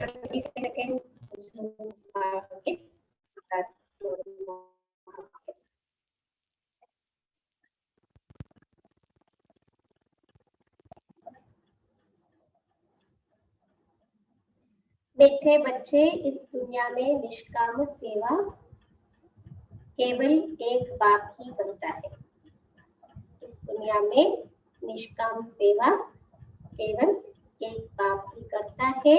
20 second मीठे बच्चे, इस दुनिया में निष्काम सेवा केवल एक बाप ही बनता है। इस दुनिया में निष्काम सेवा केवल एक बाप ही करता है।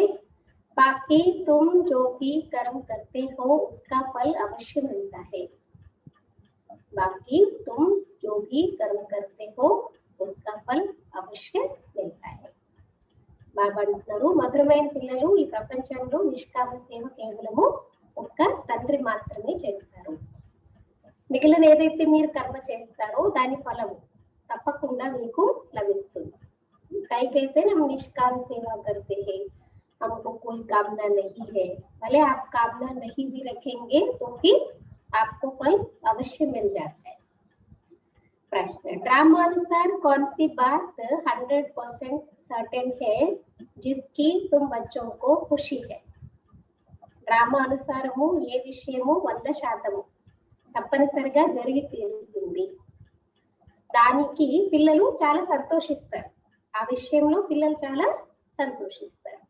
बाकी तुम जो भी कर्म करते हो उसका फल अवश्य मिलता है। बाकी तुम जो भी कर्म करते हो उसका फल अवश्य मिलता है। బాబా అంటున్నారు, మధురమైన పిల్లలు ఈ ప్రపంచంలో నిష్కామ సేవ కేవలము ఒక్క తండ్రి మాత్రమే చేస్తారు. మిగిలిన ఏదైతే మీరు కర్మ చేస్తారో దాని ఫలము తప్పకుండా మీకు లభిస్తుంది. कई कहते हैं हम निष्काम सेवा करते हैं, हमको कोई कामना नहीं है। भले आप कामना नहीं भी रखेंगे तो भी आपको फल अवश्य मिल जाता है। प्रश्न, ड्रामानुसार कौन सी बात 100% सर्टेन है जिसकी तुम बच्चों को खुशी है? డ్రామా అనుసారము ఏ విషయము 100% తప్పనిసరిగా జరిగి తీరుతుంది, దానికి పిల్లలు చాలా సంతోషిస్తారు. ఆ విషయంలో పిల్లలు చాలా సంతోషిస్తారు.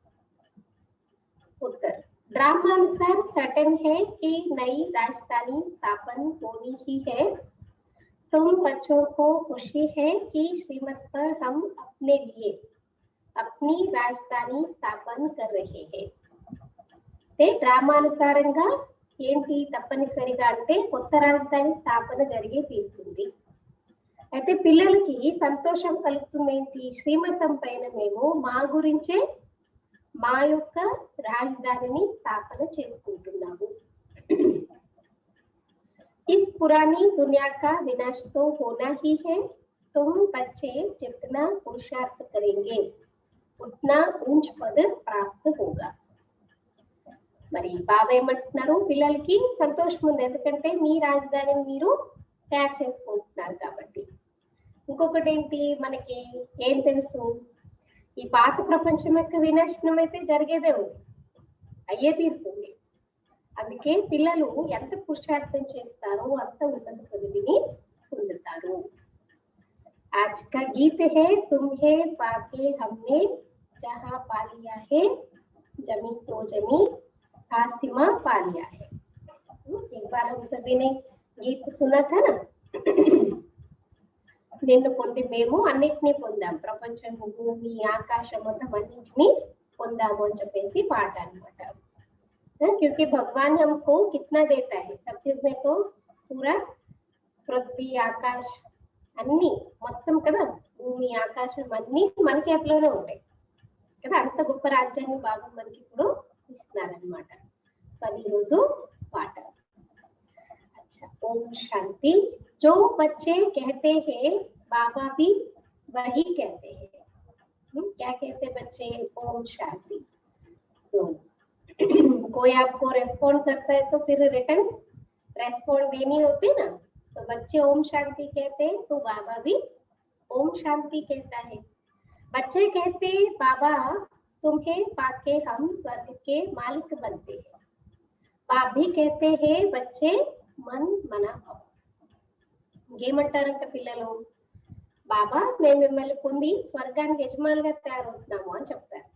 उत्तर, ड्रामानुसार सर्टेन है कि नई राजधानी स्थापन होनी ही है। तुम बच्चों को खुशी है कि श्रीमत पर हम अपने लिए अपनी राजधानी स्थापन कर रहे हैं. డ్రామానుసారంగా ఏంటి తప్పనిసరిగా అంటే కొత్త రాజధాని స్థాపన జరిగే తీరుతుంది. అయితే పిల్లలకి సంతోషం కలుగుతుంది ఏంటి? శ్రీమతం పైన మేము మా గురించే మా యొక్క రాజధానిని స్థాపన చేసుకుంటున్నాము. इस पुरानी दुनिया का विनाश तो होना ही है। तुम बच्चे जितना पुरुषार्थ करेंगे उतना ऊंच पद प्राप्त होगा. మరి బాబా ఏమంటున్నారు, పిల్లలకి సంతోషం ఉంది ఎందుకంటే మీ రాజధానిని మీరు తయారు చేసుకుంటున్నారు కాబట్టి. ఇంకొకటి ఏంటి, మనకి ఏం తెలుసు, ఈ పాత ప్రపంచం యొక్క వినాశనం అయితే జరిగేదే ఉంది, అయ్యే తీరుతుంది. అందుకే పిల్లలు ఎంత పురుషార్థం చేస్తారో అంత ఉన్నత పదవిని పొందుతారు. आज का गीत है, तुम्हें पाके हमने जहां पा लिया है, जमी तो जमी आसमा पा लिया है. एक बार हम सभी ने गीत सुना था ना, నిన్ను పొంది మేము అన్నిటినీ పొందాం, ప్రపంచం భూమి ఆకాశం మొత్తం అన్నింటినీ పొందాము అని చెప్పేసి పాట అన్నమాట. क्योंकि भगवान हमको कितना देता है, सत्युग में तो पूरा पृथ्वी आकाश అన్ని మొత్తం కదా, భూమి ఆకాశం అన్ని మన చేతిలోనే ఉంటాయి కదా. అంత గొప్ప రాజ్యాన్ని బాగా మనకి ఇప్పుడు ఇస్తున్నారనమాట. అది రోజు పాట. अच्छा, ओम शांति. जो बच्चे कहते हैं बाबा भी वही कहते हैं. क्या कहते बच्चे? ओम शांति. तो कोई आपको रेस्पॉन्ड करता है तो फिर रिटर्न रेस्पॉन्ड देनी होती ना, तो बच्चे ओम शांति कहते हैं तो बाबा भी ओम शांति कहता है. बच्चे कहते बाबा तुम्हें पाके हम स्वर्ग के मालिक बनते हैं. बाप भी कहते हैं बच्चे मन मना भाव. ఏమంటారంట పిల్లలు, బాబా మేము మిమ్మల్ని పొంది స్వర్గానికి యజమానులుగా తయారవుతున్నాము అని చెప్తారు.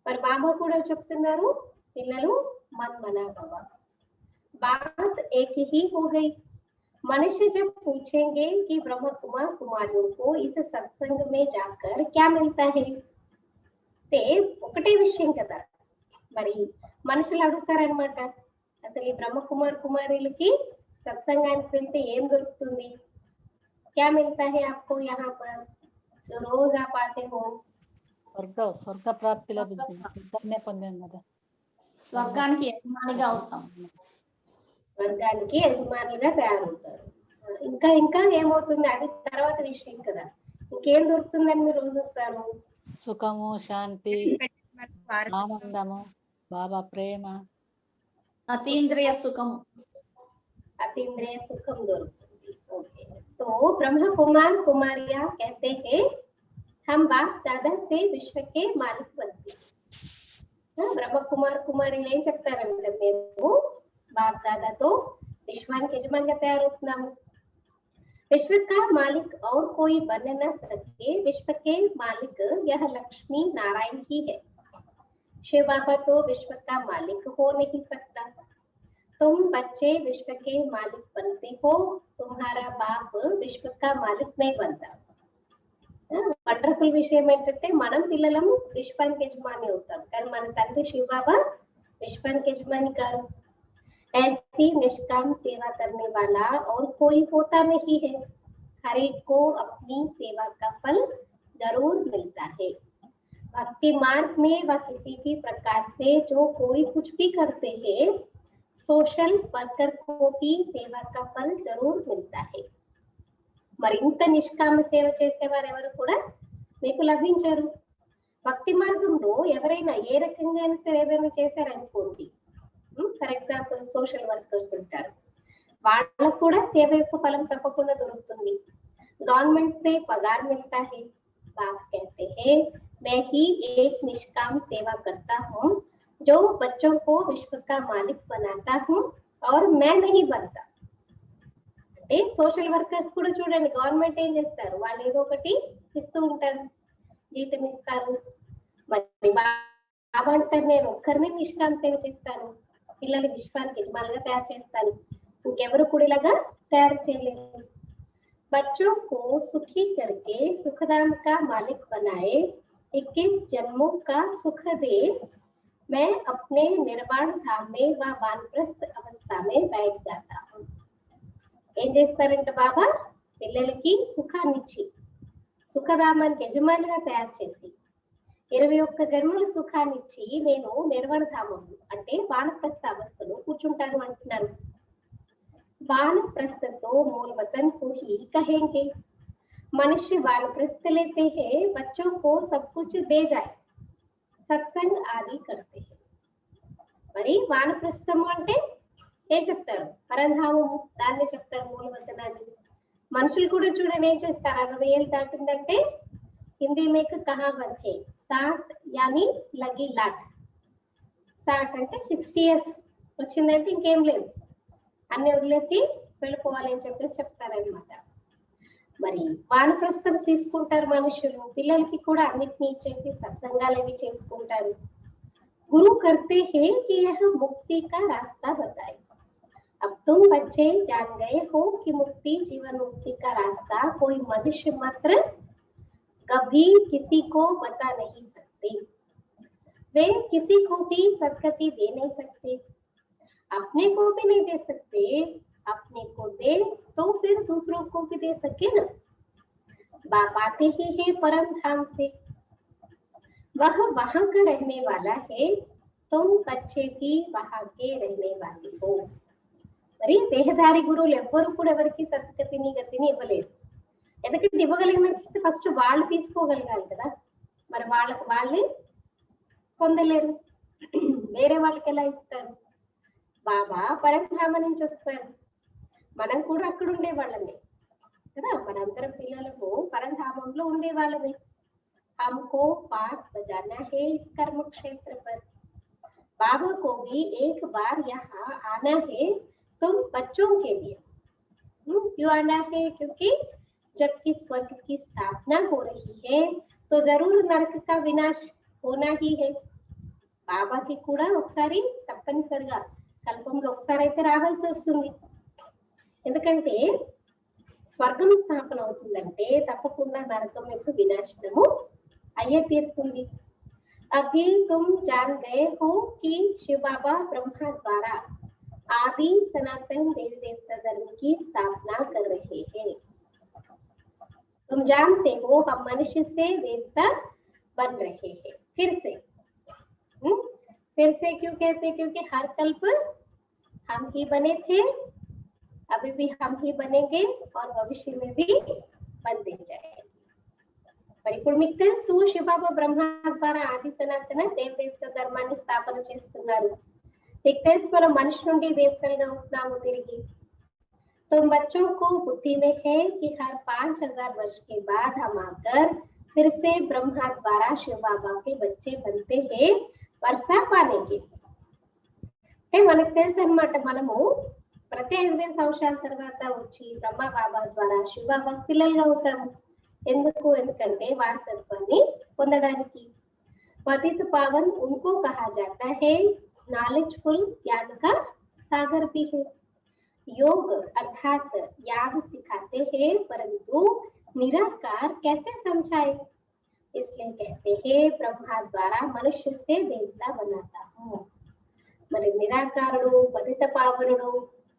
మరి బాబా కూడా చెప్తున్నారు పిల్లలు मन मना बाबा. बात एक ही हो गई. मनुष्य जब पूछेंगे कि ब्रह्म कुमार कुमारियों को इस सत्संग में जाकर क्या मिलता है, ते ఒకటే విషయం కదా. మరి మనుషులు అడుగుతారనమాట, అసలు ఈ బ్రహ్మ కుమార్ కుమారులకి సత్సంగానికి వెళ్తే ఏం దొరుకుతుంది? क्या मिलता है आपको यहाँ पर जो रोज आप आते हो? స్వర్గ ప్రాప్తి లభిస్తుంది, స్వర్గాన్ని పొందాం కదా. స్వర్గానికి యజమానిగా అవుతాం, స్వర్గానికి యజమానిగా తయారవుతారు. ఇంకా ఇంకా ఏమవుతుంది అది తర్వాత విషయం కదా. ఇంకేం దొరుకుతుందని మీరు రోజు వస్తారు? సుఖము, శాంతి, ఆనందము, బాబా ప్రేమ, అతీంద్రియ సుఖము, अतीन्द्रिय सुखम दొరుకుతుంది. ओके, तो ब्रह्म कुमार कुमारियां कहते हैं हम बाप दादा से विश्व के मालिक बनते हैं. బ్రహ్మ కుమారులు ఏం చెప్తారంటే మేము బాప్ దాదాతో విశ్వానికి యజమానిగా తయారవుతున్నాము. विश्व का मालिक और कोई बन न सके, विश्व के मालिक यह लक्ष्मी नारायण ही है। शिव बाबा तो विश्व का मालिक हो नहीं सकता। तुम बच्चे विश्व के मालिक बनते हो, तुम्हारा बाप विश्व का मालिक नहीं बनता। వండర్ఫుల్ విషయం ఏంటంటే మనం పిల్లలము విశ్వానికి యజమాని అవుతాం, కానీ మన తండ్రి శివ బాబా విశ్వానికి యజమాని కాదు. ऐसी निष्काम सेवा करने वाला और कोई होता नहीं है। हर एक को अपनी सेवा का फल जरूर मिलता है। भक्ति मार्ग में व किसी भी प्रकार से जो कोई कुछ भी करते हैं, सोशल वर्कर को भी सेवा का फल जरूर मिलता है। మరింత నిష్కామ సేవ చేసేవారు ఎవరు కూడా మీకు లభించారు. భక్తి మార్గంలో ఎవరైనా ఏ రకంగా అయినా సరే ఏదైనా చేశారనుకోండి, ఫర్ ఎగ్జాంపుల్ సోషల్ వర్కర్స్ ఉంటారు, వాళ్ళకు కూడా సేవ యొక్క ఫలం తప్పకుండా దొరుకుతుంది. गवर्नमेंट से पगार मिलता है। बाप कहते हैं मैं ही एक निष्काम सेवा करता हूँ जो बच्चों को विश्व का मालिक बनाता हूँ और मैं नहीं बनता। అంటే సోషల్ వర్కర్స్ కూడా చూడండి, గవర్నమెంట్ ఏం చేస్తారు, వాళ్ళు ఏదో ఒకటి ఇస్తూ ఉంటారు, జీతం ఇస్తారు. మరి బాబా అంటారు నేను ఒక్కరిని నిష్కామ సేవ చేస్తాను, పిల్లలు విశ్వానికి యజమానులుగా తయారు చేస్తాను, ఇంకెవరు కూడా ఇలాగా తయారు చేయలేరు. बच्चों को सुखी करके सुखधाम का मालिक बनाए, 21 जन्मों का सुख दे, मैं अपने निर्वाण धाम में व वानप्रस्थ अवस्था में बैठ जाता हूँ। ఏం చేస్తారంటే బాబా పిల్లలకి సుఖాన్నిచ్చి సుఖధామానికి యజమానిగా తయారు చేసి 21 జన్మల సుఖాన్నిచ్చి నేను నిర్వాణ ధామం అంటే వానప్రస్థ అవస్థలో కూర్చుంటాను అంటున్నారు. वानप्रस्थ तो मूल वतन को ही कहेंगे। मनुष्य वानप्रस्थ लेते हैं, बच्चों को सब कुछ दे जाए, सत्संग आदि करते हैं। మరి వానప్రస్థము అంటే ఏం చెప్తారు, పరంధామము, దాన్ని చెప్తారు మూల వతనాన్ని. మనుషులు కూడా చూడండి ఏం చేస్తారు, 60 ఏళ్ళు దాటిందంటే హిందీ మేక్ కహావత్ హై, 60 యాని లగి లాట్. 60 అంటే 60 ఇయర్స్ వచ్చిందంటే ఇంకేం లేదు, అన్ని వదిలేసి వెళ్ళిపోవాలని చెప్పేసి చెప్తారనమాట. మరి వానప్రస్థం తీసుకుంటారు మనుషులు, పిల్లలకి కూడా అన్నిటినీ ఇచ్చేసి సత్సంగాలు అవి చేసుకుంటారు. गुरु करते हैं कि यह मुक्ति का रास्ता बताए। अब तुम बच्चे जान गए हो कि मुक्ति जीवन मुक्ति का रास्ता कोई मनुष्य मात्र कभी किसी को बता नहीं सकते। वे किसी को भी सद्गति दे नहीं सकते, अपने को भी नहीं दे सकते। अपने को दे तो फिर दूसरों को भी दे सके ना। बाप आते ही है परम धाम से, वह वहां का रहने वाला है, तुम बच्चे भी वहां के रहने वाले हो। మరి దేహధారి గురువులు ఎవ్వరు కూడా ఎవరికి సత్గతిని గతిని ఇవ్వలేరు. ఎందుకంటే ఇవ్వగలిగినట్లయితే ఫస్ట్ వాళ్ళు తీసుకోగలగాలి కదా, మరి వాళ్ళకి వాళ్ళే పొందలేరు, వేరే వాళ్ళకి ఎలా ఇస్తారు. బాబా పరంధామ నుంచి వస్తారు, మనం కూడా అక్కడ ఉండే వాళ్ళమే కదా, మనందరం పిల్లలకు పరంధామంలో ఉండే వాళ్ళమే. हमको पाठ बजाना है इस कर्म क्षेत्र पर, बाबा को भी एक बार यहाँ आना है तुम बच्चों के लिए। क्यों आना है, क्योंकि जबकि स्वर्ग की स्थापना हो रही है तो जरूर नरक का विनाश होना ही है। బాబాకి కూడా ఒకసారి తప్పనిసరిగా కల్పంలో ఒకసారి అయితే రావాల్సి వస్తుంది. ఎందుకంటే స్వర్గం స్థాపన అవుతుందంటే తప్పకుండా నరకం యొక్క వినాశనము అయ్యే తీరుతుంది. अभी तुम जान गए हो कि शिव बाबा ब्रह्मा द्वारा आदि सनातन देवी देवता धर्म की स्थापना कर रहे हैं। तुम जानते हो हम मनुष्य से देवता बन रहे हैं फिर से। फिर से क्यों कहते, क्योंकि हर कल्प हम ही बने थे, अभी भी हम ही बनेंगे और भविष्य में भी बनते जाएंगे। ఇప్పుడు మీకు తెలుసు శివబాబా బ్రహ్మ ద్వారా ఆది సనాతన దేవదేవత ధర్మాన్ని స్థాపన చేస్తున్నారు. మీకు తెలుసు మనం మనిషి నుండి దేవతలుగా అవుతున్నాము తిరిగి. तो बच्चों को बुद्धि में है कि हर 5000 वर्ष के बाद हम आकर फिर से ब्रह्मा द्वारा शिव बाबा के बच्चे बनते हैं, వర్ష పానేకి అంటే మనకు తెలుసు అన్నమాట. మనము ప్రతి 5,000 సంవత్సరాల తర్వాత వచ్చి బ్రహ్మ బాబా ద్వారా శివ భక్తులుగా అవుతాము. ఎందుకంటే వారసత్వాన్ని పొందడానికి. पतित पावन उनको कहा जाता है, नॉलेजफुल ज्ञान का सागर भी है। योग अर्थात याद सिखाते हैं, परंतु निराकार कैसे समझाए, इसलिए कहते हैं ब्रह्मा द्वारा मनुष्य से देवता बनाता हूँ। మరి నిరాకారుడు పతిత పావనుడు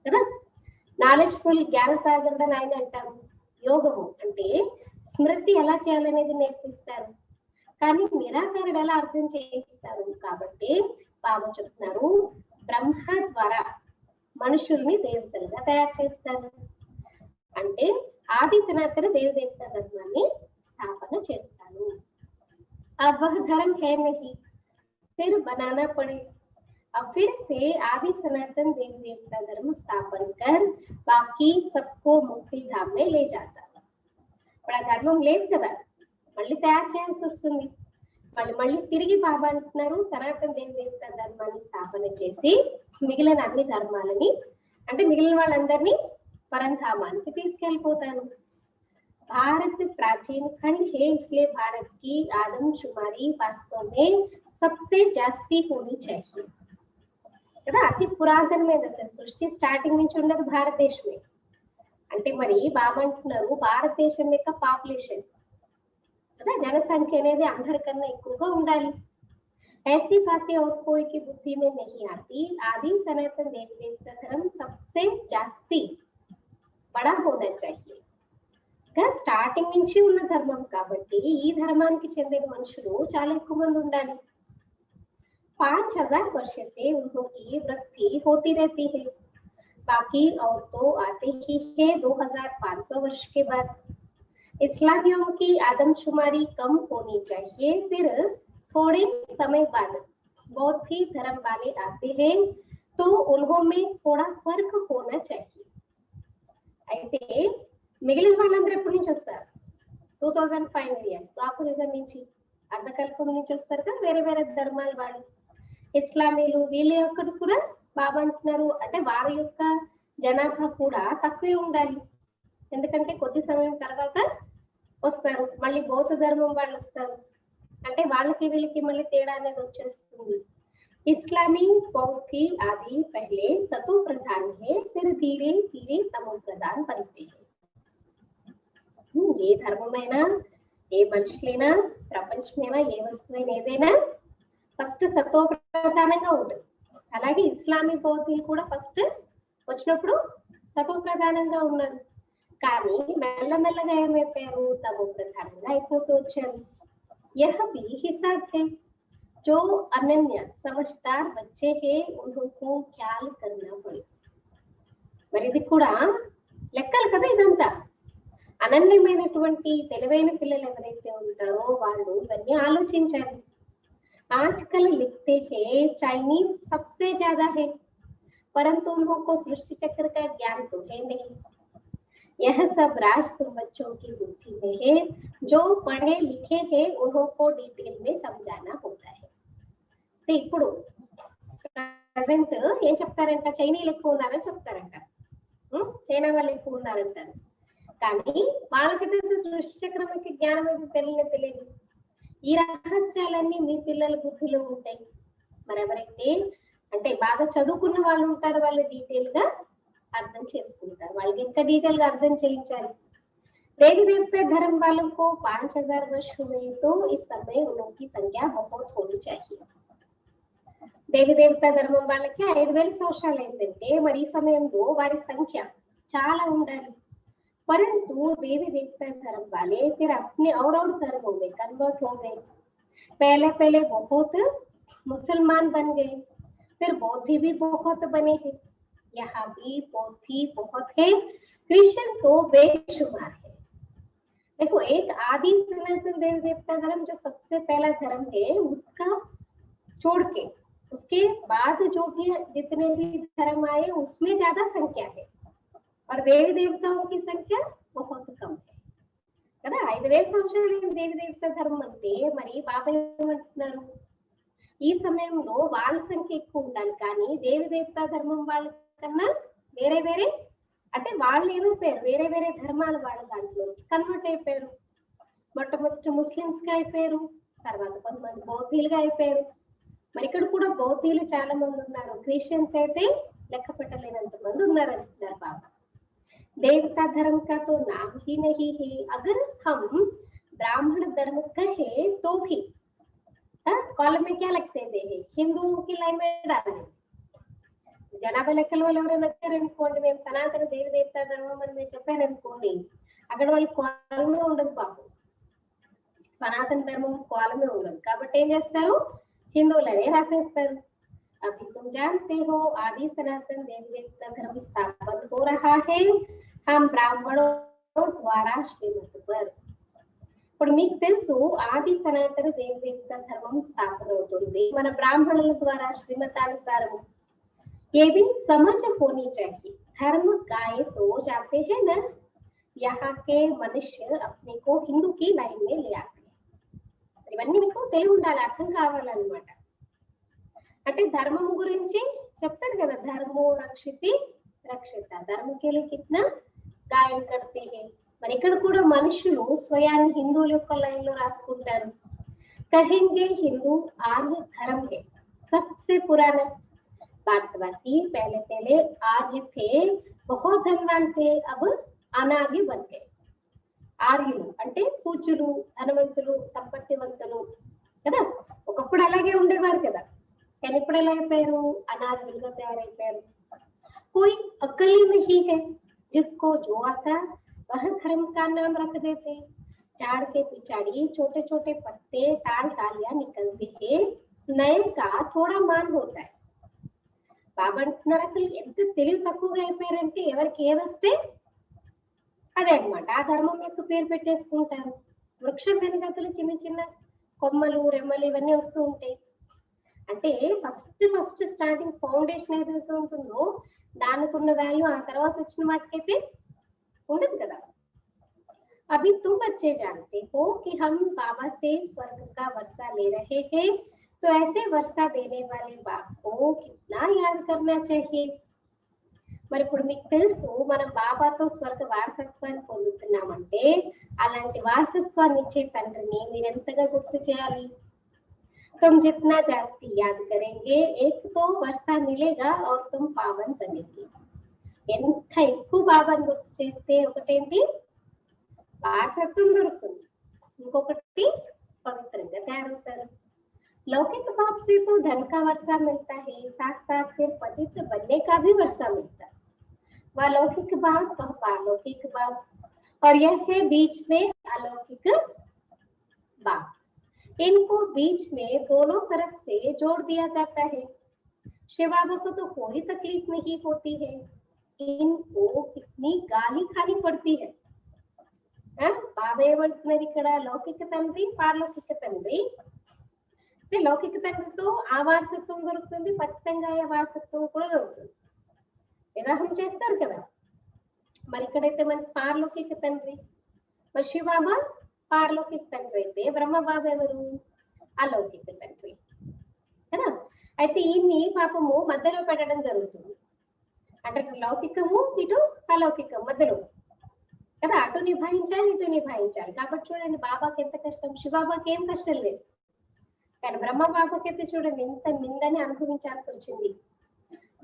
కదా, నాలెడ్జ్ఫుల్ జ్ఞాన సాగరుడు ఆయన అంటారు. యోగము అంటే స్మృతి ఎలా చేయాలనేది నేర్పిస్తారు, కానీ నిరాకారుడు ఎలా అర్థం చేయిస్తారు. కాబట్టి బాబా చెప్తున్నారు బ్రహ్మ ద్వారా మనుషుల్ని దేవతలుగా తయారు చేస్తారు. అంటే ఆది సనాతన దేవదేవత ధర్మాన్ని స్థాపన చేస్తాను. अब वह धर्म है नहीं, फिर बनाना पड़े। अब फिर से आदि सनातन देव देवता धर्म स्थापन कर बाकी सबको मुक्ति धाम में ले जाता। ఇప్పుడు ఆ ధర్మం లేదు కదా, మళ్ళీ తయారు చేయాల్సి వస్తుంది. మళ్ళీ తిరిగి బాబా అంటున్నారు సనాతన దేవి దేవత ధర్మాన్ని స్థాపన చేసి మిగిలిన అన్ని ధర్మాలని అంటే మిగిలిన వాళ్ళందరినీ పరంధామానికి తీసుకెళ్ళిపోతాను. भारत प्राचीन खंड है, इसलिए भारत की आदमशुमारी वास्तव में सबसे जास्ती होनी चाहिए కదా. అతి పురాతనమైన సృష్టి స్టార్టింగ్ నుంచి ఉన్నది భారతదేశమే. అంటే మరి బాబా అంటున్నారు భారతదేశం యొక్క పాపులేషన్ కదా, जनसंख्या అనేది అందరికన్నా ఎక్కువగా ఉండాలి. ऐसी बातें और कोई की बुद्धि में नहीं आती। आदि सनातन देवी देवता धर्म सबसे जास्ती बड़ा होना चाहिए. స్టార్టింగ్ నుంచి ఉన్న ధర్మం కాబట్టి ఈ ధర్మానికి చెందిన మనుషులు చాలా ఎక్కువ మంది ఉండాలి. 5,000 वर्ष से उनकी वृद्धि होती रहती है, बाकी और तो आते ही है 2,500 वर्ष के बाद। इस्लामियों की आदमशुमारी कम होनी चाहिए, फिर थोड़े समय बाद बहुत ही धर्म वाले आते हैं, तो उनमें थोड़ा फर्क होना चाहिए. అయితే మిగిలిన వాళ్ళందరూ ఎప్పటి నుంచి వస్తారు? 2500 ఇయర్స్ ద్వాపరయుగం నుంచి, అర్ధకల్పం నుంచి వస్తారు కదా వేరే వేరే ధర్మాల వాళ్ళు. ఇస్లామీలు వీళ్ళ యొక్కడు కూడా బాబా అంటున్నారు అంటే వారి యొక్క జనాభా కూడా తక్కువే ఉండాలి, ఎందుకంటే కొద్ది సమయం తర్వాత వస్తారు. మళ్ళీ బౌద్ధ ధర్మం వాళ్ళు వస్తారు అంటే వాళ్ళకి వీళ్ళకి మళ్ళీ తేడా అనేది వచ్చేస్తుంది. इस्लामी बौद्ध आदि पहले सतो प्रधान है, फिर धीरे धीरे तमो प्रधान बनते हैं. ఏ ధర్మమైనా ఏ మనుషులైనా ప్రపంచమైనా ఏ వస్తువైనా ఏదైనా ఫస్ట్ సతో ప్రధానంగా ఉంటుంది. అలాగే ఇస్లామీ బౌద్ధులు కూడా ఫస్ట్ వచ్చినప్పుడు సతో ప్రధానంగా ఉన్నారు, కానీ మెల్లమెల్లగా ఏమైపోయారు తమో ప్రధానంగా అయిపోతూ వచ్చారు. यह भी हिसाब है, जो अनन्य समझदार बच्चे हैं उनको ख्याल करना पड़े. మరి ఇది కూడా లెక్కలు కదా. ఇదంతా అనన్యమైనటువంటి తెలివైన పిల్లలు ఎవరైతే ఉంటారో వాళ్ళు ఇవన్నీ ఆలోచించాలి. आजकल लिखते हैं चाइनीज सबसे ज्यादा है, परंतु उनको सृष्टि चक्र का ज्ञान तो है नहीं. यह सब राज तुम बच्चों की बुद्धि में है, जो पढ़े लिखे हैं उनको डिटेल में समझाना होता है. ఇప్పుడు ప్రజెంట్ ఏం చెప్తారంట, చైనీలు ఎక్కువ ఉన్నారని చెప్తారంట, చైనా వాళ్ళు ఎక్కువ ఉన్నారంటారు. కానీ వాళ్ళకి తెలిసిన సృష్టి చక్రం యొక్క జ్ఞానం అయితే తెలియదు. ఈ రహస్యాలన్నీ మీ పిల్లల బుద్ధిలో ఉంటాయి. మరి ఎవరైతే అంటే బాగా చదువుకున్న వాళ్ళు ఉంటారు వాళ్ళు డీటెయిల్ గా అర్థం చేసుకుంటారు. వాళ్ళకి ఇంకా డీటెయిల్ గా అర్థం చేయించాలి. देवी देवता धर्म वालों को 5,000 वर्ष हुए तो इस समय उनकी संख्या बहुत होनी चाहिए. దేవి దేవత ధర్మం వాళ్ళకి 5,000 సంవత్సరాలు ఏంటంటే మరి ఈ సమయంలో వారి సంఖ్య చాలా ఉండాలి. परंतु देवी देवता धर्म वाले फिर अपने और धर्मों में कन्वर्ट हो गए. पहले बहुत मुसलमान बन गए, फिर बौद्धी भी बहुत बने हैं. यहाँ भी बौद्धी बहुत है, क्रिश्चियन तो बेशुमार है. देखो एक आदि सनातन देवी देवता धर्म जो सबसे पहला धर्म है उसका छोड़ के उसके बाद जो भी जितने भी धर्म आए उसमें ज्यादा संख्या है और देवी देवताओं की संख्या बहुत कम है కదా. 5,000 సంవత్సరాలు దేవి దేవత ధర్మం అంటే మరి బాబా ఏమంటున్నారు, ఈ సమయంలో వాళ్ళ సంఖ్య ఎక్కువ ఉండాలి, కానీ దేవి దేవతా ధర్మం వాళ్ళ కన్నా వేరే వేరే అంటే వాళ్ళు ఏమైపోయారు, వేరే వేరే ధర్మాలు వాళ్ళ దాంట్లో కన్వర్ట్ అయిపోయారు. మొట్టమొదటి ముస్లిమ్స్ గా అయిపోయారు, తర్వాత కొంతమంది బౌద్ధీలుగా అయిపోయారు. మరి ఇక్కడ కూడా బౌద్ధీలు చాలా మంది ఉన్నారు, క్రిస్టియన్స్ అయితే లెక్క పెట్టలేనంత మంది ఉన్నారు అంటున్నారు బాబా. देवता धर्म का तो नाम ही नहीं है, अगर हम ब्राह्मण धर्म कहे तो भी कॉलम में क्या लिखते हैं, हिंदुओं की लाइन में डालें. జనాభా లెక్కల వాళ్ళు ఎవరైనా వచ్చారనుకోండి, మేము సనాతన దేవి దేవతా ధర్మం అని మేము చెప్పారనుకోండి, అక్కడ వాళ్ళు కాలమే ఉండదు పాపం, సనాతన ధర్మం కాలమే ఉండదు. కాబట్టి ఏం చేస్తారు, హిందువులనే రాసేస్తారు. अभी तुम जानते हो आदि सनातन देवी देवता धर्म स्थापन हो रहा है हम ब्राह्मणों द्वारा श्रीमत पर. ఇప్పుడు మీకు తెలుసు ఆది సనాతన దేవి దేవతా ధర్మం స్థాపన అవుతుంది మన బ్రాహ్మణుల ద్వారా శ్రీమతానుసారం. ये भी समझ होनी चाहिए, धर्म गाये तो जाते हैं ना, यहाँ के मनुष्य अपने को हिंदू की लाइन में ले आते हैं. ఇవన్నీ మీకు తెలివి ఉండాలి, అర్థం కావాలన్నమాట. అంటే ధర్మం గురించి చెప్తాడు కదా, ధర్మో రక్షితి రక్షిత, ధర్మ కేలి కిత్నా గాయం కర్తే హై. మరి ఇక్కడ కూడా మనుషులు స్వయాన్ని హిందువుల యొక్క లైన్ లో రాసుకుంటారు. కహెంగే హిందూ ఆర్య ధర్మ है सबसे पुराना. भारतवासी पहले पहले आर्य थे, बहुत धनवान थे, अब अनार्य बन गए. ఆర్యులు అంటే పూజలు, ధనవంతులు, సంపత్తివంతులు కదా, ఒకప్పుడు అలాగే ఉండేవారు కదా, కానీ ఇప్పుడు ఎలా అయిపోయారు, అనార్యులుగా తయారైపోయారు. कोई अकल ही नहीं है, जिसको जो आता वह धर्म का नाम रख देते. झाड़ के पिछाड़ी छोटे छोटे पत्ते टाल टालियां निकलते हैं, नए का थोड़ा मान होता है. బాబా అంటున్నారు, అసలు ఎంత తెలివి తక్కువగా అయిపోయారంటే ఎవరికి ఏదొస్తే అదే అనమాట, ఆ ధర్మం యొక్క పేరు పెట్టేసుకుంటారు. వృక్షం వెనకతలు చిన్న చిన్న కొమ్మలు, రెమ్మలు ఇవన్నీ వస్తూ ఉంటాయి. అంటే ఫస్ట్ స్టార్టింగ్ ఫౌండేషన్ ఏదైతే ఉంటుందో దానికి ఉన్న వాల్యూ ఆ తర్వాత వచ్చిన వాటికైతే ఉండదు కదా. अभी तुम बच्चे जानते हो कि हम बाबा से स्वर्ग का वर्षा ले रहे हैं, तो ऐसे वर्षा देने वाले बाप को कितना याद करना चाहिए. మరి ఇప్పుడు మీకు తెలుసు మనం బాబాతో స్వర్గ వారసత్వాన్ని పొందుతున్నామంటే అలాంటి వారసత్వాన్ని ఇచ్చే తండ్రిని మీరు ఎంతగా గుర్తు చేయాలి. तुम जितना जास्ती याद करेंगे एक तो वर्षा मिलेगा और तुम पावन बनेंगे. ఎంత ఎక్కువ బాబాను గుర్తు చేస్తే ఒకటేంటి వారసత్వం దొరుకుతుంది, ఇంకొకటి పవిత్రంగా తయారవుతారు. लौकिक बाप से तो धन का वर्षा मिलता है, साथ साथ फिर पवित्र बनने का भी वर्षा मिलता है. वह लौकिक बाप, वह पारलौकिक बाप, और यह है बीच में अलौकिक बाप. इनको बीच में दोनों तरफ से जोड़ दिया जाता है. शिव बाबा को तो कोई तकलीफ नहीं होती है, इनको कितनी गाली खानी पड़ती है. బాబా ఏమంటున్నారు ఇక్కడ, లౌకిక తండ్రి పారలౌకిక తండ్రి. లౌకిక తండ్రితో ఆ వారసత్వం దొరుకుతుంది, ఖచ్చితంగా ఆ వారసత్వం కూడా దొరుకుతుంది. వివాహం చేస్తారు కదా, మరి ఇక్కడైతే మనకి పారలౌకిక తండ్రి. మరి శివబాబా పారలౌకిక తండ్రి అయితే బ్రహ్మబాబా ఎవరు, అలౌకిక తండ్రి కదా. అయితే ఈయన్ని పాపము మధ్యలో పెట్టడం జరుగుతుంది, అంటే లౌకికము ఇటు అలౌకికం మధ్యలో కదా, అటు నిభాయించాలి ఇటు నిభాయించాలి. కాబట్టి చూడండి బాబాకి ఎంత కష్టం, శివబాబాకి ఏం కష్టం లేదు, కానీ బ్రహ్మ బాబాకి అయితే చూడండి ఎంత నిందని అనుభవించాల్సి వచ్చింది.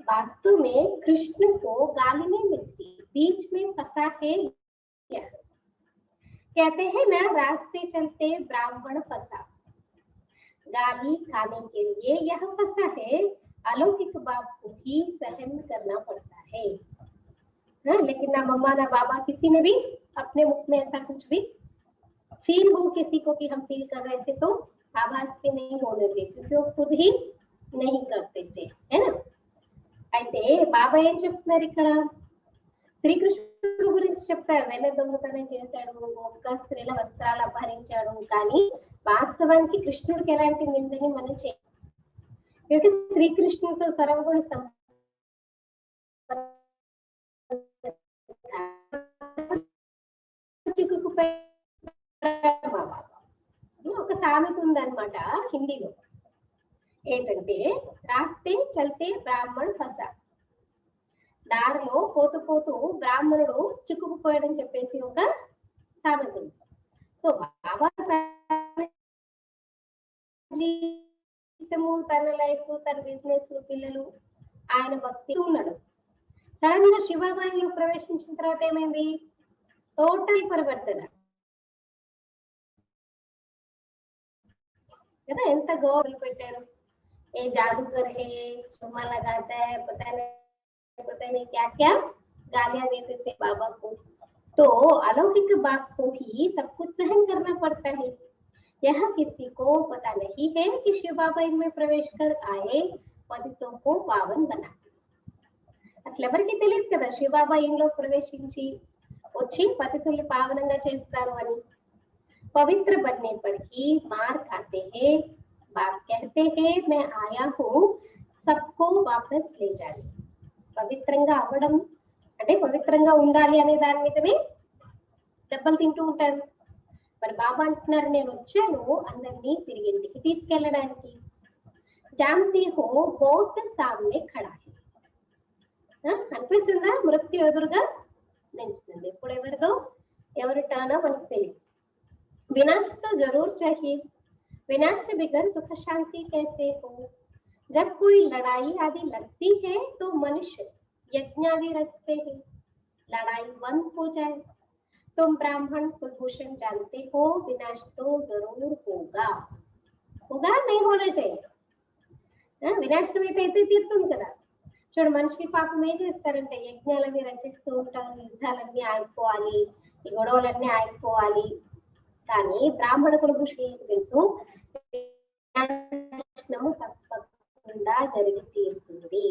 वास्तव में कृष्ण को गाली नहीं मिलती, बीच में फंसा है. कहते हैं ना रास्ते चलते ब्राह्मण फंसा, गाली खाने के लिए यह फंसा है, अलौकिक बाप को ही सहन करना पड़ता है. लेकिन ना मम्मा ना बाबा किसी ने भी अपने मुख में ऐसा कुछ भी फील हो किसी को कि हम फील कर रहे थे तो आवाज भी नहीं होने देते, क्योंकि वो खुद ही नहीं करते थे, है ना. అయితే బాబా ఏం చెప్తున్నారు ఇక్కడ, శ్రీకృష్ణుడు గురించి చెప్తారు, వెన్న దొంగతనం చేశాడు, ఒక్క స్త్రీల వస్త్రాలు అపహరించాడు, కానీ వాస్తవానికి కృష్ణుడికి ఎలాంటి నిందని మనం చేయాలి. శ్రీకృష్ణుడితో సర్వగుణ ఒక సామెత ఉందన్నమాట హిందీలో, ఏంటంటే రాస్తే చల్తే బ్రాహ్మణ్ ఫసా, దారిలో పోతూ పోతూ బ్రాహ్మణుడు చిక్కుకుపోయాడని చెప్పేసి ఒక సామెత ఉంది. సో బాబా జీవితము, తన లైఫ్, తన బిజినెస్, పిల్లలు, ఆయన భక్తి ఉన్నాడు. సడన్ గా శివాబాయిలో ప్రవేశించిన తర్వాత ఏమైంది? టోటల్ పరివర్తన కదా. ఎంత గౌరవం పెట్టారు. ఏ జాదూगर है, चुम्मा लगाता है, पता नहीं क्या क्या गालियां देते थे बाबा को। तो अलौकिक बात को ही सब कुछ सहन करना पड़ता है। यह किसी को पता नहीं है कि शिव बाबा इनमें प्रवेश कर आए, पतितों को पावन बना। అసలు ఎవరికి తెలియదు కదా శివబాబా ఇంట్లో ప్రవేశించి వచ్చి పతితుల్ని పావనంగా చేస్తారు అని. पवित्र बनने पर ही मार खाते हैं, बाप कहते हैं मैं आया हूँ सबको वापस ले जाने। పవిత్రంగా అవ్వడం అంటే పవిత్రంగా ఉండాలి అనే దాని మీదనే దెబ్బలు తింటూ ఉంటారు. మరి బాబా అంటున్నారు నేను వచ్చాను అందరినీ తిరిగి ఇంటికి తీసుకెళ్ళడానికి. जानती हो बहुत सामने खड़ा है, అనిపిస్తుందా? మృత్యు ఎదురుగా నిల్చుంది. ఇప్పుడు ఎవరు టర్న్ మనకు తెలియదు. विनाश तो जरूर चाहिए, विनाश से बिगड़ सुख शांति कैसे हो। जब कोई लड़ाई आदि लगती है तो मनुष्य यज्ञ आदि रचते हैं, लड़ाई बंद हो जाए। तुम ब्राह्मण कुलभूषण जानते हो विनाश तो जरूर होगा, होगा नहीं होना चाहिए। వినాశనం అయితే తీరుతుంది కదా. చూడు మనిషి పాపం ఏం చేస్తారంటే యజ్ఞాలన్నీ రచిస్తూ ఉంటారు, యుద్ధాలన్నీ ఆగిపోవాలి, ఈ గొడవలన్నీ ఆగిపోవాలి. కానీ బ్రాహ్మణ కులభూషణులకు తెలుసు వినాశనము తప్పకుండా జరిగి తీరుతుంది.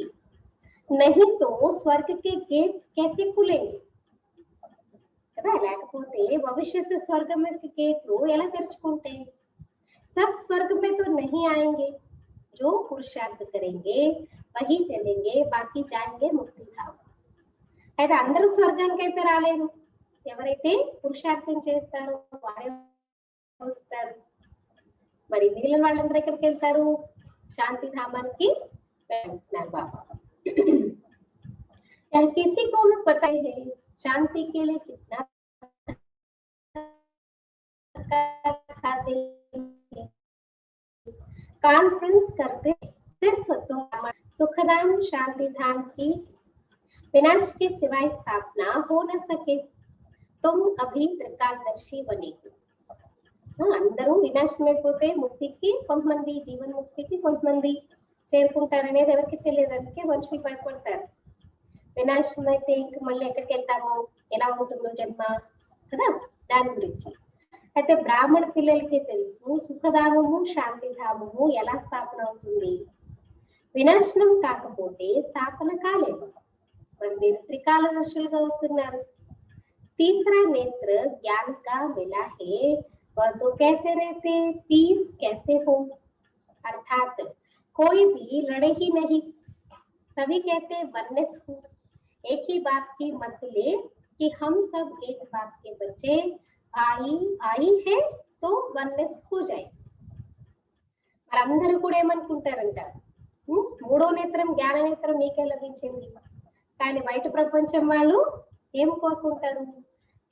नहीं तो स्वर्ग के गेट्स कैसे खुलेंगे కదా. లేకపోతే భవిష్యత్తు స్వర్గం యొక్క గేట్లు ఎలా తెరుచుకుంటాయి? सब स्वर्ग में तो नहीं आएंगे, जो पुरुषार्थ करेंगे वही चलेंगे, बाकी जाएंगे मुक्ति धाम। అయితే అందరూ స్వర్గానికి అయితే రాలేరు, ఎవరైతే పురుషార్థం చేస్తారో వారే వస్తారు. మరి మిగిలిన వాళ్ళందరూ ఎక్కడికి వెళ్తారు? శాంతి ధామానికి వెళ్తున్నారు బాబా. किसी को भी पता है शांति के लिए कितना कॉन्फ्रेंस करते सिर्फ तो सुखधाम शांति धाम की विनाश के सिवाय स्थापना हो न सके। तुम अभी त्रिकालदर्शी बनेगी। అందరూ వినాశనం అయిపోతే ముక్తికి కొంతమంది, జీవన్ ముక్తికి కొంతమంది చేరుకుంటారు అనేది ఎవరికి తెలియదు. అందుకే మనుషులు భయపడతారు. వినాశనం అయితే ఇంక మళ్ళీ ఎక్కడికి వెళ్తాము, ఎలా ఉంటుందో జన్మ కదా, దాని గురించి. అయితే బ్రాహ్మణ పిల్లలకి తెలుసు సుఖధామము శాంతిధామము ఎలా స్థాపన అవుతుంది. వినాశనం కాకపోతే స్థాపన కాలేదు. మరి మీరు త్రికాలదర్శులుగా అవుతున్నారు. तीसरा नेत्र ज्ञान का मिला है और तो कैसे रहते, पीस कैसे हो, अर्थात कोई भी लड़े ही नहीं, सभी कहते वननेस हो। एक ही बाप की मत ले कि हम सब एक बाप के बच्चे, आई है तो वननेस हो जाए। మరందరూ కూడా ఏమనుకుంటారంట, మూడో నేత్రం జ్ఞాన నేత్రం నీకే లభించింది, కానీ బయట ప్రపంచం వాళ్ళు ఏం కోరుకుంటారు?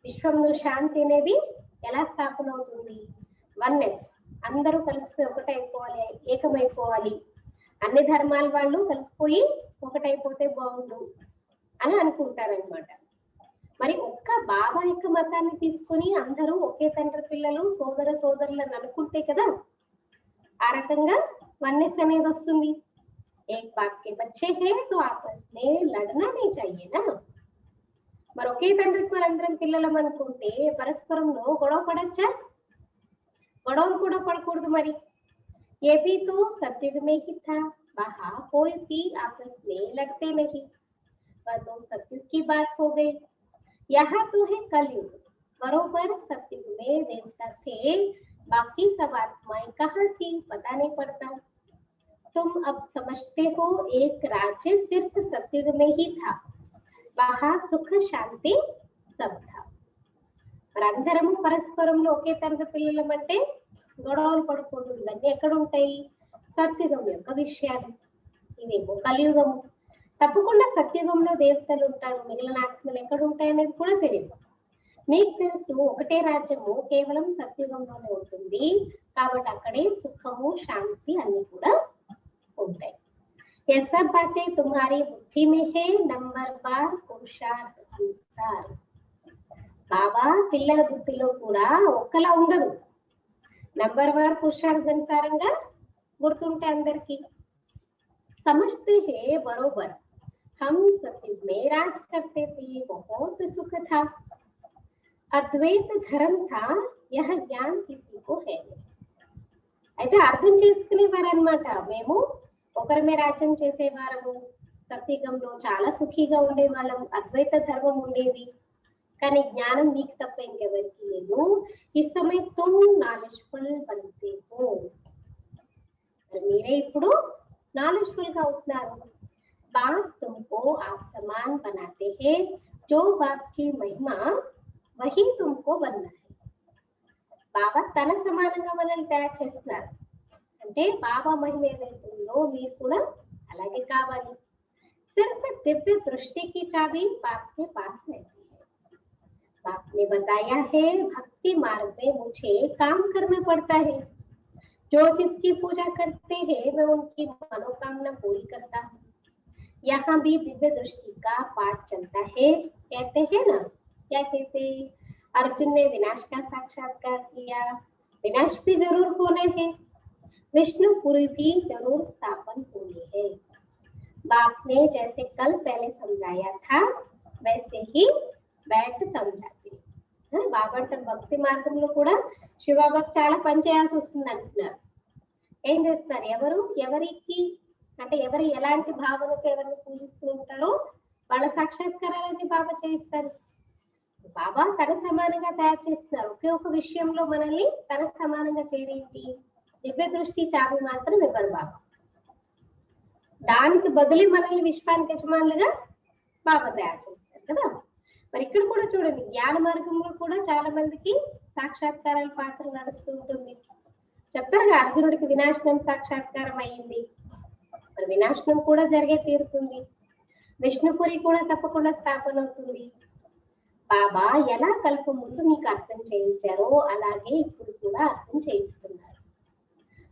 విశ్వంలో శాంతి అనేది ఎలా స్థాపన అవుతుంది? వన్నెస్, అందరూ కలిసిపోయి ఒకటైపోవాలి, ఏకమైపోవాలి, అన్ని ధర్మాల వాళ్ళు కలిసిపోయి ఒకటైపోతే బాగుండు అని అనుకుంటారనమాట. మరి ఒక్క బాబా యొక్క మతాన్ని తీసుకుని అందరూ ఒకే తండ్రి పిల్లలు, సోదర సోదరులను అనుకుంటే కదా ఆ రకంగా వన్నెస్ అనేది వస్తుంది. एक बाप के बच्चे हैं तो आपस में लड़ना नहीं चाहिए ना. మరి ఒకే తండ్రికి మనందరం పిల్లలం అనుకుంటే పరస్పరంలో గొడవ పడచ్చా? గొడవలు కూడా పడకూడదు. మరి ये भी तो सतयुग में ही था, वहां कोई भी आपस में लड़ते नहीं, पर तो सतयुग की बात हो गई। यहाँ तो है कलयुग, बरोबर सतयुग में देवता थे, बाकी सब आत्माएं कहाँ थी पता नहीं पड़ता। तुम अब समझते हो एक राज्य सिर्फ सतयुग में ही था, वहां सुख शांति सब था. మరి అందరము పరస్పరంలో ఒకే తండ్రి పిల్లలం అంటే గొడవలు పడకూడదు. ఇవన్నీ ఎక్కడ ఉంటాయి? సత్యుగం యొక్క విషయాలు. ఇవేమో కలియుగము. తప్పకుండా సత్యుగంలో దేవతలు ఉంటారు, మిగిలిన ఆత్మలు ఎక్కడ ఉంటాయనేది కూడా తెలియదు. మీకు తెలుసు ఒకటే రాజ్యము కేవలం సత్యుగంలోనే ఉంటుంది, కాబట్టి అక్కడే సుఖము శాంతి అన్ని కూడా ఉంటాయి. ये सब बातें तुम्हारी बुद्धि में है, नंबर बार पुरुषार्थ अनुसार. బాబా పిల్లల బుద్ధిలో కూడా ఒక్కలా ఉండదు, నంబర్ వార్ పురుషార్థానుసారంగా గుర్తుంటే అందరికి. समझते हैं बरोबर, हम सत्युग में राज करते थे, बहुत सुख था, अद्वैत धर्म था, यह ज्ञान किसी को है. అయితే అర్థం చేసుకునేవారన్నమాట. మేము ఒకరిమే రాజ్యం చేసేవారము, సత్యుగంలో చాలా సుఖీగా ఉండేవాళ్ళం, అద్వైత ధర్మం ఉండేది, కానీ జ్ఞానం మీకు తప్ప ఇంకెవరికి లేదు. ఈ సమయం తుమ్ నాలెడ్జ్ఫుల్ बनते हो, మీరే ఇప్పుడు నాలెడ్జ్ఫుల్ గా అవుతున్నారు. बाप तुमको आप समान बनाते हैं, जो बाप की महिमा वही तुमको बनना है. బాబా తన సమానంగా మనల్ని తయారు చేస్తున్నారు, అంటే బాబా మహిమ ఏదైతుందో మీరు కూడా అలాగే కావాలి. सिर्फ दिव्य दृष्टि की चाबी बाप के पास रहती है. बाप ने बताया है भक्ति मार्ग में मुझे काम करना पड़ता है, जो जिसकी पूजा करते हैं मैं उनकी मनोकामना पूरी करता हूँ. यहाँ भी दिव्य दृष्टि का पाठ चलता है. कहते हैं ना, क्या कहते, अर्जुन ने विनाश का साक्षात्कार किया, विनाश भी जरूर होने हैं, विष्णुपुरी भी जरूर स्थापन होनी है. बाप ने जैसे कल पहले समझाया था वैसे ही बैठ समझाते. బాబా అంటారు భక్తి మార్గంలో కూడా శివబాబాకు చాలా పని చేయాల్సి వస్తుంది అంటున్నారు. ఏం చేస్తారు, ఎవరికి అంటే ఎవరు ఎలాంటి భావనతో ఎవరిని పూజిస్తూ ఉంటారో వాళ్ళ సాక్షాత్కారాలన్నీ బాబా చేయిస్తారు. బాబా తన సమానంగా తయారు చేస్తున్నారు. ఒకే ఒక విషయంలో మనల్ని తన సమానంగా చేయడానికి దివ్య దృష్టి చావి మాత్రం ఇవ్వరు బాబా. దానికి బదులు మనల్ని విశ్వానికి యజమానులుగా బాబా తయారు చేస్తారు కదా. మరి ఇక్కడ కూడా చూడండి, జ్ఞాన మార్గంలో కూడా చాలా మందికి సాక్షాత్కారాల పాత్ర నడుస్తూ ఉంటుంది. చెప్తారుగా అర్జునుడికి వినాశనం సాక్షాత్కారం అయ్యింది, మరి వినాశనం కూడా జరిగే తీరుతుంది. విష్ణుపురి కూడా తప్పకుండా స్థాపన అవుతుంది. బాబా ఎలా కల్ప ముందు మీకు అర్థం చేయించారో అలాగే ఇప్పుడు కూడా అర్థం చేయిస్తున్నారు.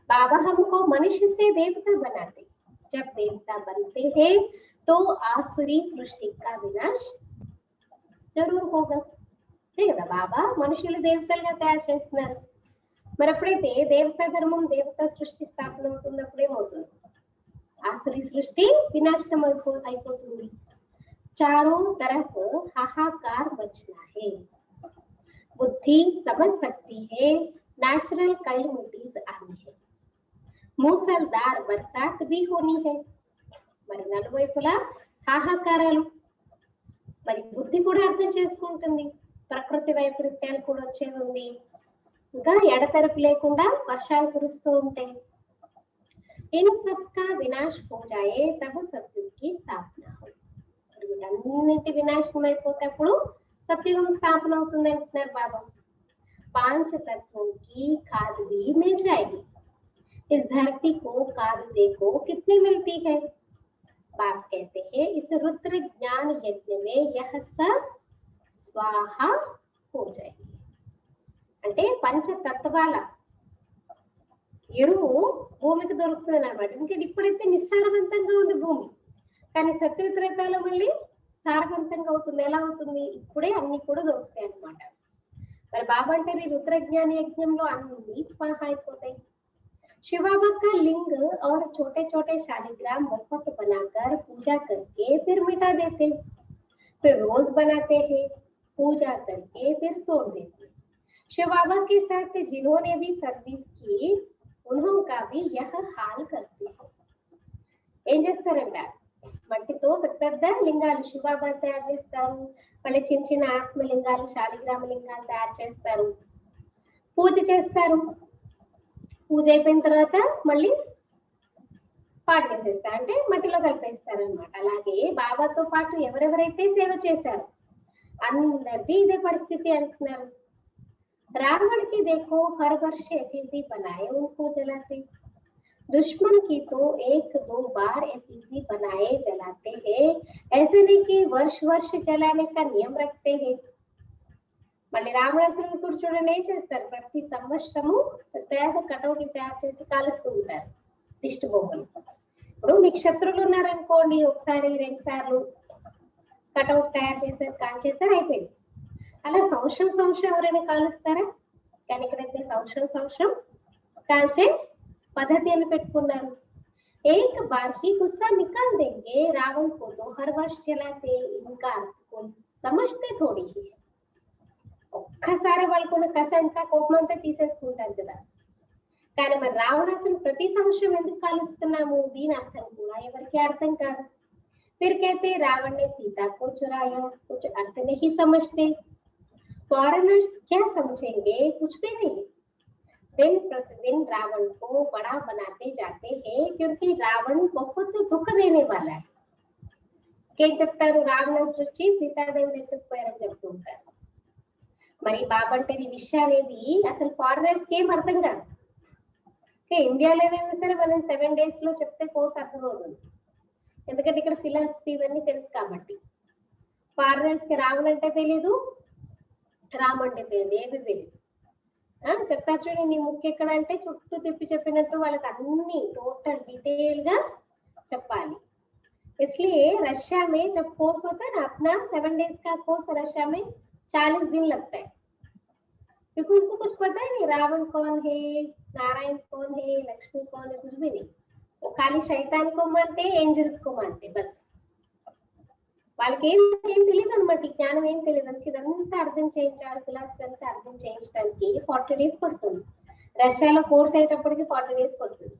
బాబా हमको मनुष्य से देवता बनाते, जब देवता बनते हैं तो आसुरी सृष्टि का विनाश जरूर होगा. కదా, బాబా మనుషులు దేవతలుగా తయారు చేస్తున్నారు. మరి ఎప్పుడైతే దేవతా ధర్మం దేవతా సృష్టి స్థాపన అవుతున్నప్పుడు ఏమవుతుంది, ఆసురీ సృష్టి వినాశనం అయిపోతుంది. चारों तरफ हाहाकार मचना है, बुद्धि समझ सकती है नेचुरल कैलमिटीज आनी है, मूसलधार बरसात भी होनी है. మరి నలువైపులా హాహాకారాలు, మరి బుద్ధి కూడా అర్థం చేసుకుంటుంది, ప్రకృతి వైపరీత్యాలు కూడా వచ్చేది ఉంది, ఇంకా ఎడతెరపు లేకుండా వర్షాలు కురుస్తూ ఉంటాయి. इन सबका विनाश हो जाए तब सत्युग की स्थापना हो. వీటన్నింటి వినాశనం అయిపోతే అప్పుడు సత్యుగం స్థాపన అవుతుంది అంటున్నారు బాబా. पांच तत्वों की खाद भी मिल जाएगी, इस धरती को खाद देखो कितनी मिलती है. बाप कहते हैं इस रुद्र ज्ञान यज्ञ में यह सब स्वाहा हो जाएगी. అంటే పంచ తత్వాల ఎరువు భూమికి దొరుకుతుంది అనమాట. ఎందుకంటే ఇప్పుడైతే నిస్సారవంతంగా ఉంది భూమి, కానీ సత్యత్రేతాలో మళ్ళీ సారవంతంగా అవుతుంది. ఎలా అవుతుంది, ఇప్పుడే అన్ని కూడా దొరుకుతాయి అన్నమాట. మరి బాబా అంటే ఈ రుద్రజ్ఞాన యజ్ఞంలో అన్ని స్వాహ అయిపోతాయి. शिव बाबा का लिंग और छोटे छोटे शालिग्राम बहुत बनाकर पूजा करके फिर मिटा देते, फिर रोज बनाते हैं, पूजा करके फिर तोड़ देते. शिव बाबा के साथ जिन्होंने भी सर्विस की उन्होंने भी यह हाल करते हैं. ఏం చేస్తారంట, మట్టితో పెద్ద పెద్ద లింగాలు శివబాబా తయారు చేస్తారు, మళ్ళీ చిన్న చిన్న ఆత్మలింగాలు శాలిగ్రామ లింగాలు తయారు చేస్తారు, పూజ చేస్తారు. పూజ అయిపోయిన తర్వాత మళ్ళీ పాడు చేసేస్తారు, అంటే మట్టిలో కలిపేస్తారు అనమాట. అలాగే బాబాతో పాటు ఎవరెవరైతే సేవ చేశారు అందరిది ఇదే పరిస్థితి అంటున్నారు. రావణ్ కి देखो हर वर्ष एफीसी बनाए उनको जलाते, दुश्मन की तो एक दो बार एफिजी बनाए जलाते हैं, ऐसे नहीं कि वर्ष वर्ष जलाने का नियम रखते हैं। మళ్ళీ రావణాసురుని కూర్చోడం ఏం చేస్తారు, ప్రతి సంవత్సరము పేద కటౌట్లు తయారు చేసి కాలుస్తూ ఉంటారు దిష్టి బొమ్మలు. ఇప్పుడు మీకు శత్రువులు ఉన్నారనుకోండి, ఒకసారి రెండు సార్లు కటౌట్ తయారు చేశారు, కాల్చేసారు, అయిపోయింది. అలా సంవత్సరం సంవత్సరం ఎవరైనా కాలుస్తారా? కానీ ఇక్కడైతే సంవత్సరం సంవత్సరం కాల్చే పద్ధతి అని పెట్టుకున్నారు. एक बार ही गुस्सा निकाल देंगे, रावण को तो हर वर्ष जलाते, इनका समझते थोड़ी ही है. ఒక్కసారి వాళ్ళకున్న కసంతా కోపం అంతా తీసేసుకుంటారు కదా. కానీ మరి రావణాసుని ప్రతి సంవత్సరం ఎందుకు కాలుస్తున్నాము, దీని అర్థం కూడా ఎవరికి అర్థం కాదు. फिर कहते रावण ने सीता को चुराया, कुछ अर्थ नहीं समझते. फॉरेनर्स क्या समझेंगे, कुछ भी नहीं. दिन प्रतिदिन रावण को बड़ा बनाते जाते हैं, क्योंकि रावण बहुत दुख देने वाला है. ఏం చెప్తారు, రావణాసుడు వచ్చి సీతాదేవిని ఎత్తుకుపోయారని చెప్తూ ఉంటారు. మరి బాబంటే ఈ విషయాలేవి అసలు ఫారినర్స్ కి ఏం అర్థం కాదు. ఇండియాలో ఏదైనా సరే మనం 7 days లో చెప్తే కోర్స్ అర్థమవుతుంది, ఎందుకంటే ఇక్కడ ఫిలాసఫీ ఇవన్నీ తెలుసు కాబట్టి. ఫారినర్స్ కి రావణ అంటే తెలియదు, రామ్ అంటే తెలియదు, ఏది తెలియదు. చెప్తా చూడండి, నీ ముక్కు ఎక్కడ అంటే చుట్టూ తిప్పి చెప్పినట్టు వాళ్ళకి అన్ని टोटल डिटेल గా చెప్పాలి. इसलिए रशिया में जब कोर्स होता है ना, अपना 7 days का कोर्स रशिया में 40 दिन लगता है, क्योंकि उनको कुछ पता ही नहीं रावण कौन है, नारायण कौन है, लक्ष्मी कौन है, कुछ भी नहीं. वो खाली शैतान को मानते, एंजल्स को मानते, बस. వాళ్ళకి ఏం తెలియదు అనమాట, జ్ఞానం ఏం తెలియదు. అందుకే ఇదంతా అర్థం చేయించాలి, ఫిలాసఫీ అంతా అర్థం చేయించడానికి 40 days పడుతుంది. రష్యాలో కోర్స్ అయ్యేటప్పటికి 40 days పడుతుంది.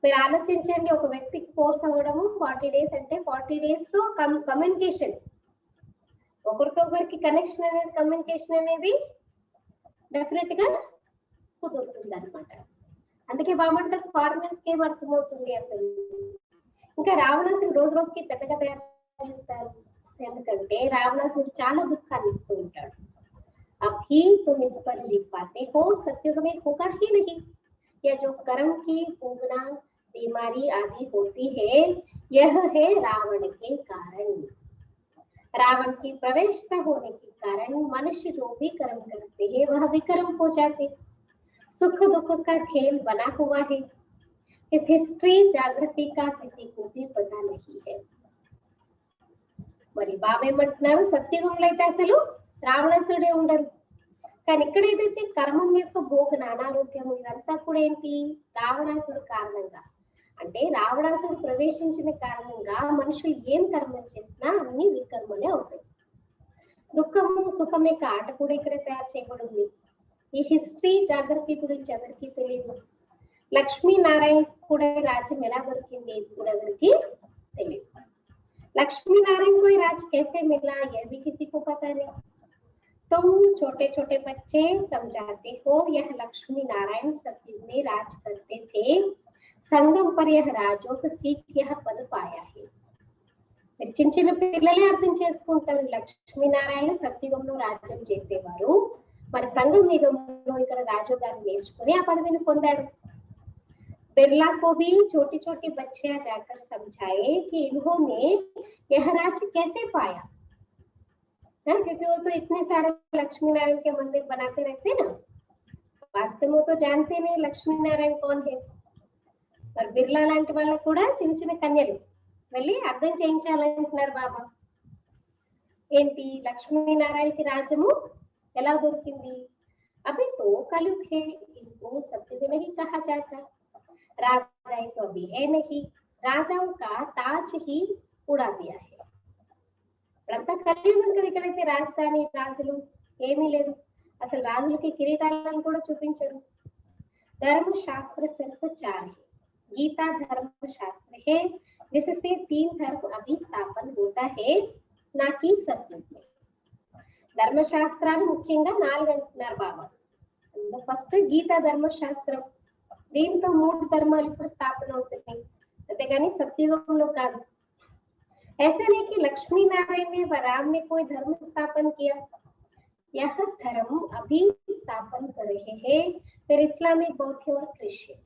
మీరు ఆలోచించండి, ఒక వ్యక్తికి కోర్స్ అవ్వడము 40 days అంటే 40 days లో కమ్యూనికేషన్, ఒకరితో ఒకరికి కనెక్షన్ అనేది, కమ్యూనికేషన్ అనేది డెఫినెట్ గా కుదురుతుంది అనమాట. అందుకే బాగుంటారు ఫారినర్స్ కి ఏం అర్థమవుతుంది అసలు. ఇంకా రావణాసుడు రోజు రోజుకి పెద్దగా తయారు చేస్తారు, ఎందుకంటే రావణాసుడు చాలా దుఃఖాన్ని ఇస్తూ ఉంటాడు. అభి तुम इस पर जीत पाते हो, सत्युग में होगा ही नहीं. यह जो कर्म की पूगना बीमारी आदि होती है, यह है रावण के कारण. रावण की प्रवेशता होने के कारण मनुष्य जो भी कर्म करते हैं वह विकर्म हो जाते. सुख दुख का खेल बना हुआ है. इस हिस्ट्री जागृति का किसी को भी पता नहीं है. మరి బాబేమంటున్నారు, సత్యుగంలో అయితే అసలు రావణాసుడే ఉండరు, కానీ ఇక్కడ ఏదైతే కర్మం యొక్క భోగన అనారోగ్యం ఇదంతా కూడా ఏంటి, రావణాసుడు కారణంగా. అంటే రావణాసుడు ప్రవేశించిన కారణంగా మనుషులు ఏం కర్మం చేసినా అన్ని వికర్మలే అవుతాయి. దుఃఖము సుఖం యొక్క ఆట కూడా ఇక్కడ తయారు చేయబడింది. ఈ హిస్టరీ జాగ్రత్త గురించి ఎవరికి తెలియదు. లక్ష్మీనారాయణ కూడా రాజ్యం ఎలా దొరికింది ఇది కూడా ఎవరికి తెలియదు. लक्ष्मी नारायण को राज कैसे मिला यह भी किसी को पता नहीं. तुम छोटे छोटे बच्चे समझाते हो यह लक्ष्मी नारायण सतयुग में राज करते थे, संगम पर यह राजोग सीख यह पद पाया है. మీరు చిన్న చిన్న పిల్లలే అర్థం చేసుకుంటారు, లక్ష్మీనారాయణ సత్యుగంలో రాజ్యం చేసేవారు, మరి సంగం యుగంలో ఇక్కడ రాజోగాన్ని నేర్చుకుని ఆ పదవిని పొందారు. बिरला को भी छोटी छोटी बच्चियां जाकर समझाए कि इन्होंने यह राज्य कैसे पाया, क्योंकि वो तो इतने सारे लक्ष्मी नारायण के मंदिर बनाते रहते ना, वास्तव में तो जानते नहीं लक्ष्मी नारायण कौन है. और बिरला लांటి వాళ్ళకు కూడా చిన్న చిన్న కన్యలు వెళ్ళి అర్థం చేయించాలంటున్నారు బాబా. ఏంటి లక్ష్మీ నారాయణకి రాజ్యము ఎలా దొరికింది. अभी तो कलयुग है, इनको सत्युग नहीं कहा जाता. राजा तो अभी है नहीं, राजाओं का ताज ही उड़ा दिया है. ఇప్పుడంతా కలియుగం కదా, ఇక్కడైతే రాజధాని రాజులు ఏమీ లేదు, అసలు రాజులకి కిరీటాలను కూడా చూపించరు. धर्मशास्त्र सिर्फ 4 है. गीता धर्मशास्त्र है जिससे 3 धर्म अभी स्थापन होता है, ना कि सत्युग में. ధర్మశాస్త్రాలు ముఖ్యంగా 4 అంటున్నారు బాబా. ఫస్ట్ గీతా ధర్మశాస్త్రం, దీంతో 3 ధర్మాలు ఇప్పుడు స్థాపన అవుతున్నాయి, అంతేగాని సత్యుగంలో కాదు. ऐसा नहीं कि लक्ष्मी नारायण ने व राम ने कोई धर्म स्थापन किया, यह धर्म अभी स्थापन कर रहे हैं फिर इस्लामिक बौद्ध और क्रिश्चियन.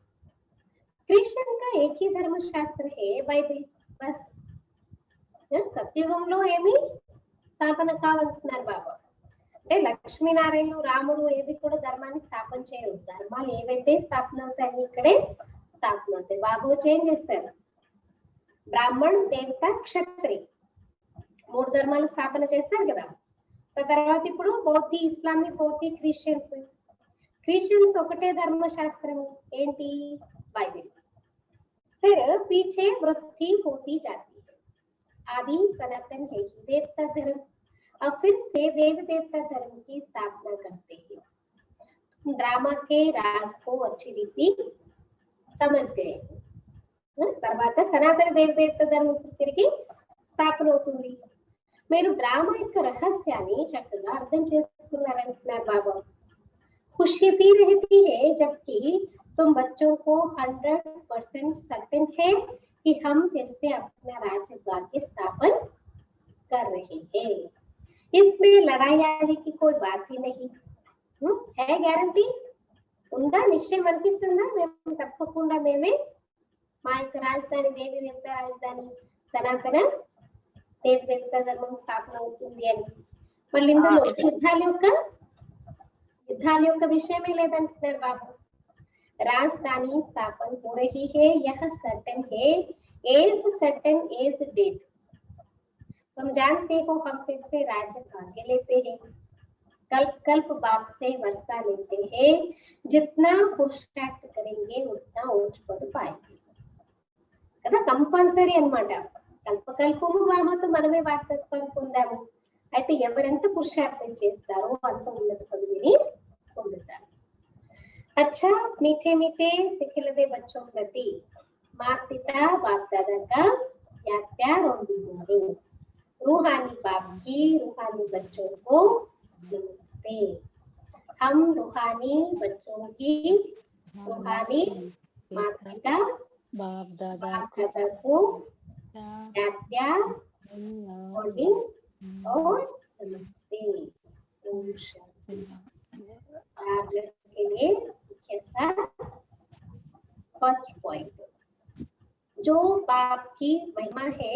క్రిస్టియన్ का एक ही धर्मशास्त्र है బైబిల్ బస్. సత్యుగంలో ఏమి స్థాపన కావాలంటున్నారు బాబా. అంటే లక్ష్మీనారాయణులు రాముడు ఏది కూడా ధర్మాన్ని స్థాపన చేయరు. ధర్మాలు ఏవైతే స్థాపన అవుతాయి ఇక్కడే స్థాపన అవుతాయి. బాబు చేంజ్ చేస్తారు. బ్రాహ్మణ్ దేవత క్షత్రి 3 ధర్మాలు స్థాపన చేస్తారు కదా. సో తర్వాత ఇప్పుడు బౌద్ధి ఇస్లామీ బౌద్ధి క్రిస్టియన్స్ ఒకటే ధర్మశాస్త్రం ఏంటి బైబిల్. फिर पीछे वृद्धि होती जाती है. आदि सनातन है ही देवता धर्म. अब फिर से देव देवता धर्म की स्थापना करते हैं. ड्रामा के राज को अच्छी रीति समझ गए. తర్వాత సనాతన దేవత ధర్మం తిరిగి స్థాపన అవుతుంది. మీరు డ్రామా యొక్క రహస్యాన్ని చక్కగా అర్థం చేసుకున్నారంటున్నారు బాబా. खुशी भी रहती है जबकि तुम बच्चों को 100% सर्टेन है कि हम कैसे अपना राज्य भाग्य स्थापन कर रहे हैं. इसमें लड़ाई आने की कोई बात ही नहीं है. గ్యారంటీ ఉందా? నిశ్చయం అనిపిస్తుందా? మేము తప్పకుండా మేమే మా యొక్క రాజధాని దేవి దేవత రాజధాని సనాతన దేవి దేవత ధర్మం స్థాపన అవుతుంది అని. మళ్ళీ ఇందులో యుద్ధాల యొక్క విషయమే లేదంటున్నారు బాబు. राजधानी स्थापन हो रही है, यह सर्टेन है. As certain as death. तुम जानते हो हम फिर से राज्य भाग्य लेते हैं. कल्प कल्प बाप से वर्षा लेते हैं. जितना पुरुषार्थ करेंगे उतना उच्च पद पाएंगे కదా. కంపల్సరీ అన్నమాట. కల్పకల్పము బాబాతో మనమే వారసత్వం పొందాము. అయితే ఎవరెంత పురుషార్థం చేస్తారో అంత ఉన్నత పదవిని పొందుతారు. अच्छा मीठे मीठे सिखिलते बच्चों प्रति माता पिता बाप दादा का याद प्यार और गुड. रूहानी बाप की रूहानी बच्चों को नमस्ते. हम रूहानी बच्चों की रूहानी माता पिता बाप दादा को याद प्यार और नमस्ते. आज के लिए कैसा फर्स्ट पॉइंट जो बाप की महिमा है,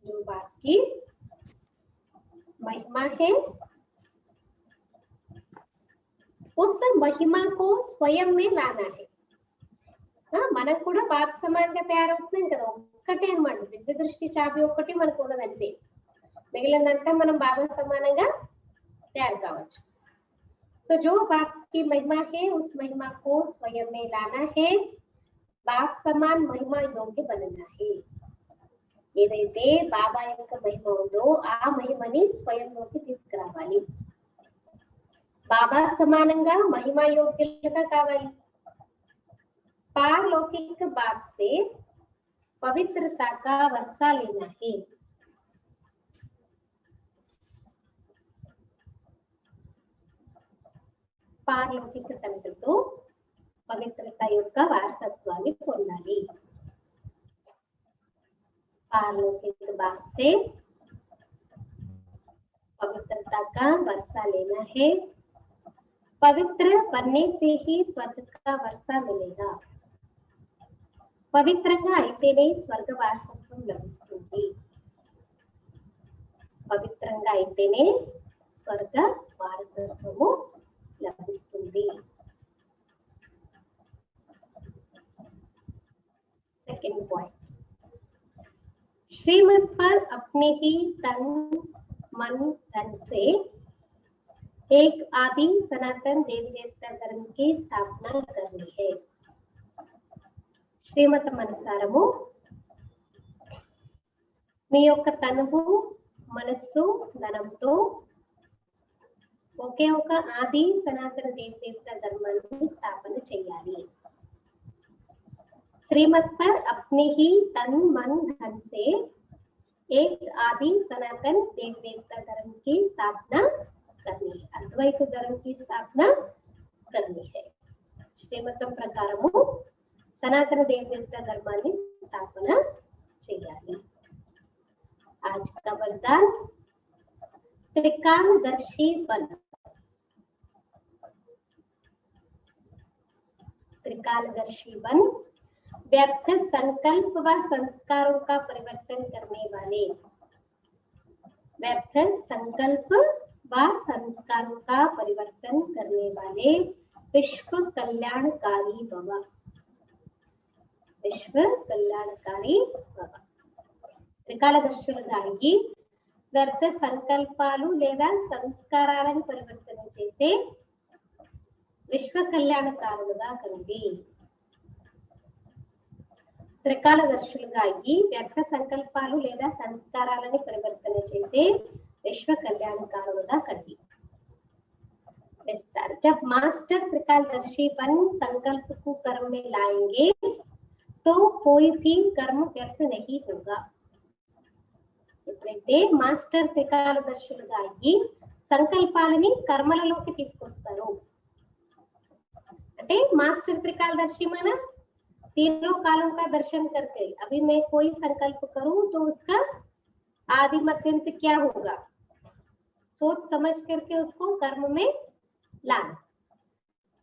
जो बाप की महिमा है उस महिमा को स्वयं में लाना है. మనం కూడా బాప్ సమానంగా తయారవుతున్నాం కదా. ఒక్కటే అన్నమాట. దివ్య దృష్టి చావి ఒక్కటి మనకు ఉన్నదంటే మిగిలినంతా మనం బాబా సమానంగా तैयार कावच. सो जो बाप की महिमा है उस महिमा को स्वयं में लाना है. बाप समान महिमा योग्य बनना है. ఏదైతే బాబా యొక్క మహిమ ఉందో ఆ మహిమని స్వయంలోకి తీసుకురావాలి. బాబా సమానంగా మహిమా యోగ్యులుగా కావాలి. पारलौकिक बाप से पवित्रता का वर्षा लेना है. పారలౌకిక తండ్రితో పవిత్రత యొక్క వారసత్వాన్ని పొందాలి. पारलौकिक बाप से पवित्रता का वर्षा लेना है. पवित्र बनने से ही स्वर्ग का वर्षा मिलेगा. పవిత్రంగా అయితేనే స్వర్గ వారసత్వం లభిస్తుంది. పవిత్రంగా అయితేనే స్వర్గ వారసత్వము लभिस्तुंदी. सेकंड पॉइंट, श्रीमत पर अपने ही तन मन धन से एक आदि सनातन देवी देवता धर्म की स्थापना करनी है. శ్రీమతం అనుసారము మీ యొక్క తనువు మనస్సు ధనంతో ఒకే ఒక ఆది సనాతన దేవత ధర్మాన్ని స్థాపన చేయాలి. श्रीमत पर अपने ही तन मन धन से एक आदि सनातन देव देवता धर्म की स्थापना करनी है. अद्वैत धर्म की स्थापना करनी है. श्रीमतम प्रकारము सनातन देव देवता धर्माన్ని స్థాపన చేయాలి. आज का वरदान त्रिकालदर्शी बन. त्रिकालदर्शी बन व्यर्थ संकल्प व संस्कारों का परिवर्तन करने वाले, व्यर्थ संकल्प व संस्कारों का परिवर्तन करने वाले विश्व कल्याणकारी भव, विश्व कल्याणकारी भव. త్రికాలదర్శులుగానికి వ్యర్థ సంకల్పాలు లేదా సంస్కారాలను పరివర్తన చేసే విశ్వ కళ్యాణకారులుగా కండి. త్రికాలదర్శులుగాకి వ్యర్థ సంకల్పాలు లేదా సంస్కారాలను పరివర్తన చేసే विश्व कल्याणकारुలుగా కండి. विस्तार. जब मास्टर त्रिकालदर्शी बन संकल्प को कर्म में लाएंगे तो कोई भी कर्म व्यर्थ नहीं होगा. ఎప్పుడైతే మాస్టర్ త్రికాలదర్శులుగా అయ్యి సంకల్పాలని కర్మలలోకి తీసుకొస్తారు అంటే మాస్టర్ त्रिकालदर्शी माना तीनों कालों का दर्शन करके अभी मैं कोई संकल्प करूं तो उसका आदि मध्यंत क्या होगा सोच समझ करके उसको कर्म में लाना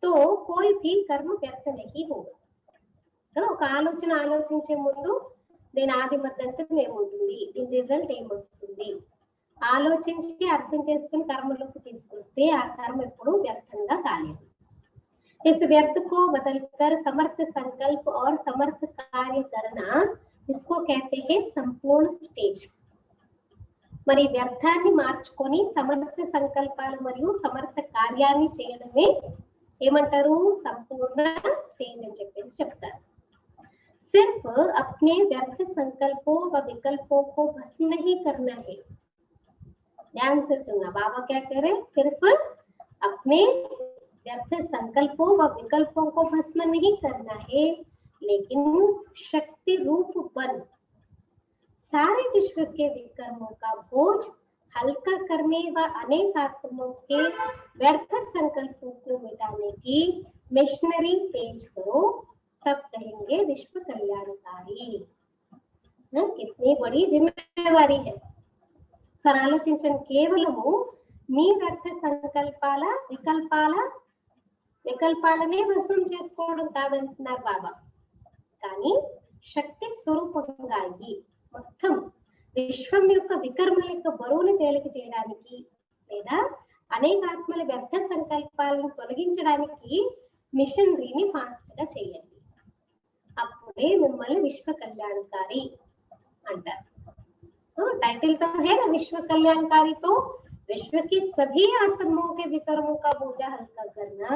तो कोई भी कर्म व्यर्थ नहीं होगा. ఒక ఆలోచన ఆలోచించే ముందు నేను ఆది మధ్యంతం ఏముంటుంది దీని రిజల్ట్ ఏమొస్తుంది ఆలోచించి అర్థం చేసుకుని కర్మలోకి తీసుకొస్తే ఆ కర్మ ఎప్పుడు వ్యర్థంగా కాలేదు. इस व्यर्थ को बदलकर समर्थ संकल्प और समर्थ कार्य करना इसको कहते हैं संपूर्ण स्टेज. మరి వ్యర్థాన్ని మార్చుకొని సమర్థ సంకల్పాలు మరియు సమర్థ కార్యాన్ని చేయడమే ఏమంటారు సంపూర్ణ స్టేజ్ అని చెప్పేసి చెప్తారు. सिर्फ अपने व्यर्थ संकल्पों व विकल्पों को भस्म नहीं करना है. ध्यान से सुनना बाबा क्या कह रहे हैं सिर्फ अपने व्यर्थ संकल्पों व विकल्पों को भस्म नहीं करना है लेकिन शक्ति रूप बन सारे विश्व के विकर्मों का बोझ हल्का करने व अनेक आत्माओं के व्यर्थ संकल्पों को मिटाने की मिशनरी तेज करो तब कहेंगे विश्व कल्याणकारी. कितनी बड़ी जिम्मेवारी है. సరే ఆలోచించండి కేవలము మీ వ్యర్థ సంకల్పాల వికల్పాలనే భస్మం చేసుకోవడం కాదంటున్నారు బాబా కానీ శక్తి స్వరూపంగా అయ్యి మొత్తం విశ్వం యొక్క వికర్మల యొక్క బరువును తేలిక చేయడానికి లేదా అనేక ఆత్మల వ్యర్థ సంకల్పాలను తొలగించడానికి మిషనరీని ఫాస్ట్ గా చేయండి అప్పుడే మిమ్మల్ని విశ్వ కళ్యాణకారి అంటారు. टाइटल तो है ना विश्व कल्याणकारी तो विश्व की सभी आत्माओं के विकर्मों का बोझा हल्का करना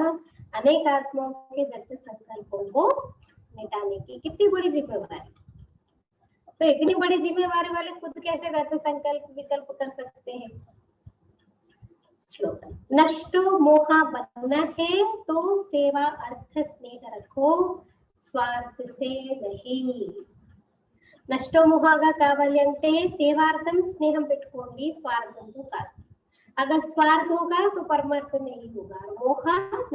अनेक आत्माओं के व्यर्थ संकल्पों को मिटाने की कितनी बड़ी जिम्मेवारी. तो इतनी बड़ी जिम्मेवारी वाले खुद कैसे व्यर्थ संकल्प विकल्प कर सकते हैं. श्लोक नष्टो मोहा बनना है तो सेवा अर्थ स्नेह रखो स्वार्थ से नहीं. నష్టమోహగా కావాలి అంటే సేవార్థం స్నేహం పెట్టుకోండి స్వార్థంతో కాదు. अगर स्वार्थ होगा तो परमार्थ नहीं होगा. మోహ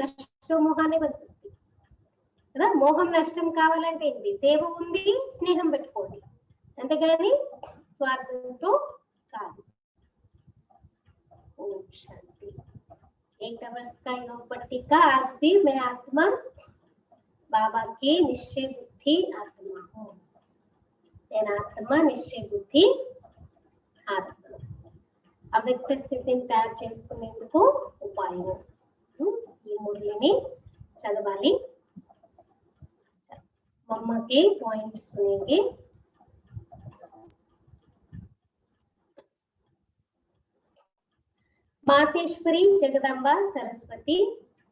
నష్టమోహానే బन सकती కదా. మోహం నష్టం కావాలంటే ఏంటి సేవ ఉంది స్నేహం పెట్టుకోండి అంతేగాని స్వార్థంతో కాదు. ओम शांति. 1 वर्ष का योग पट्टिका आज भी मैं आत्मा बाबा की निश्चय बुद्धि आत्मा हूँ. ఆత్మ నిశ్చయ బుద్ధి ఆత్మ అవ్యక్త స్థితిని తయారు చేసుకునేందుకు ఉపాయం ఈ మురళిని చదవాలి. मम्मा के पॉइंट सुनेंगे. मातेश्वरी जगदम्बा सरस्वती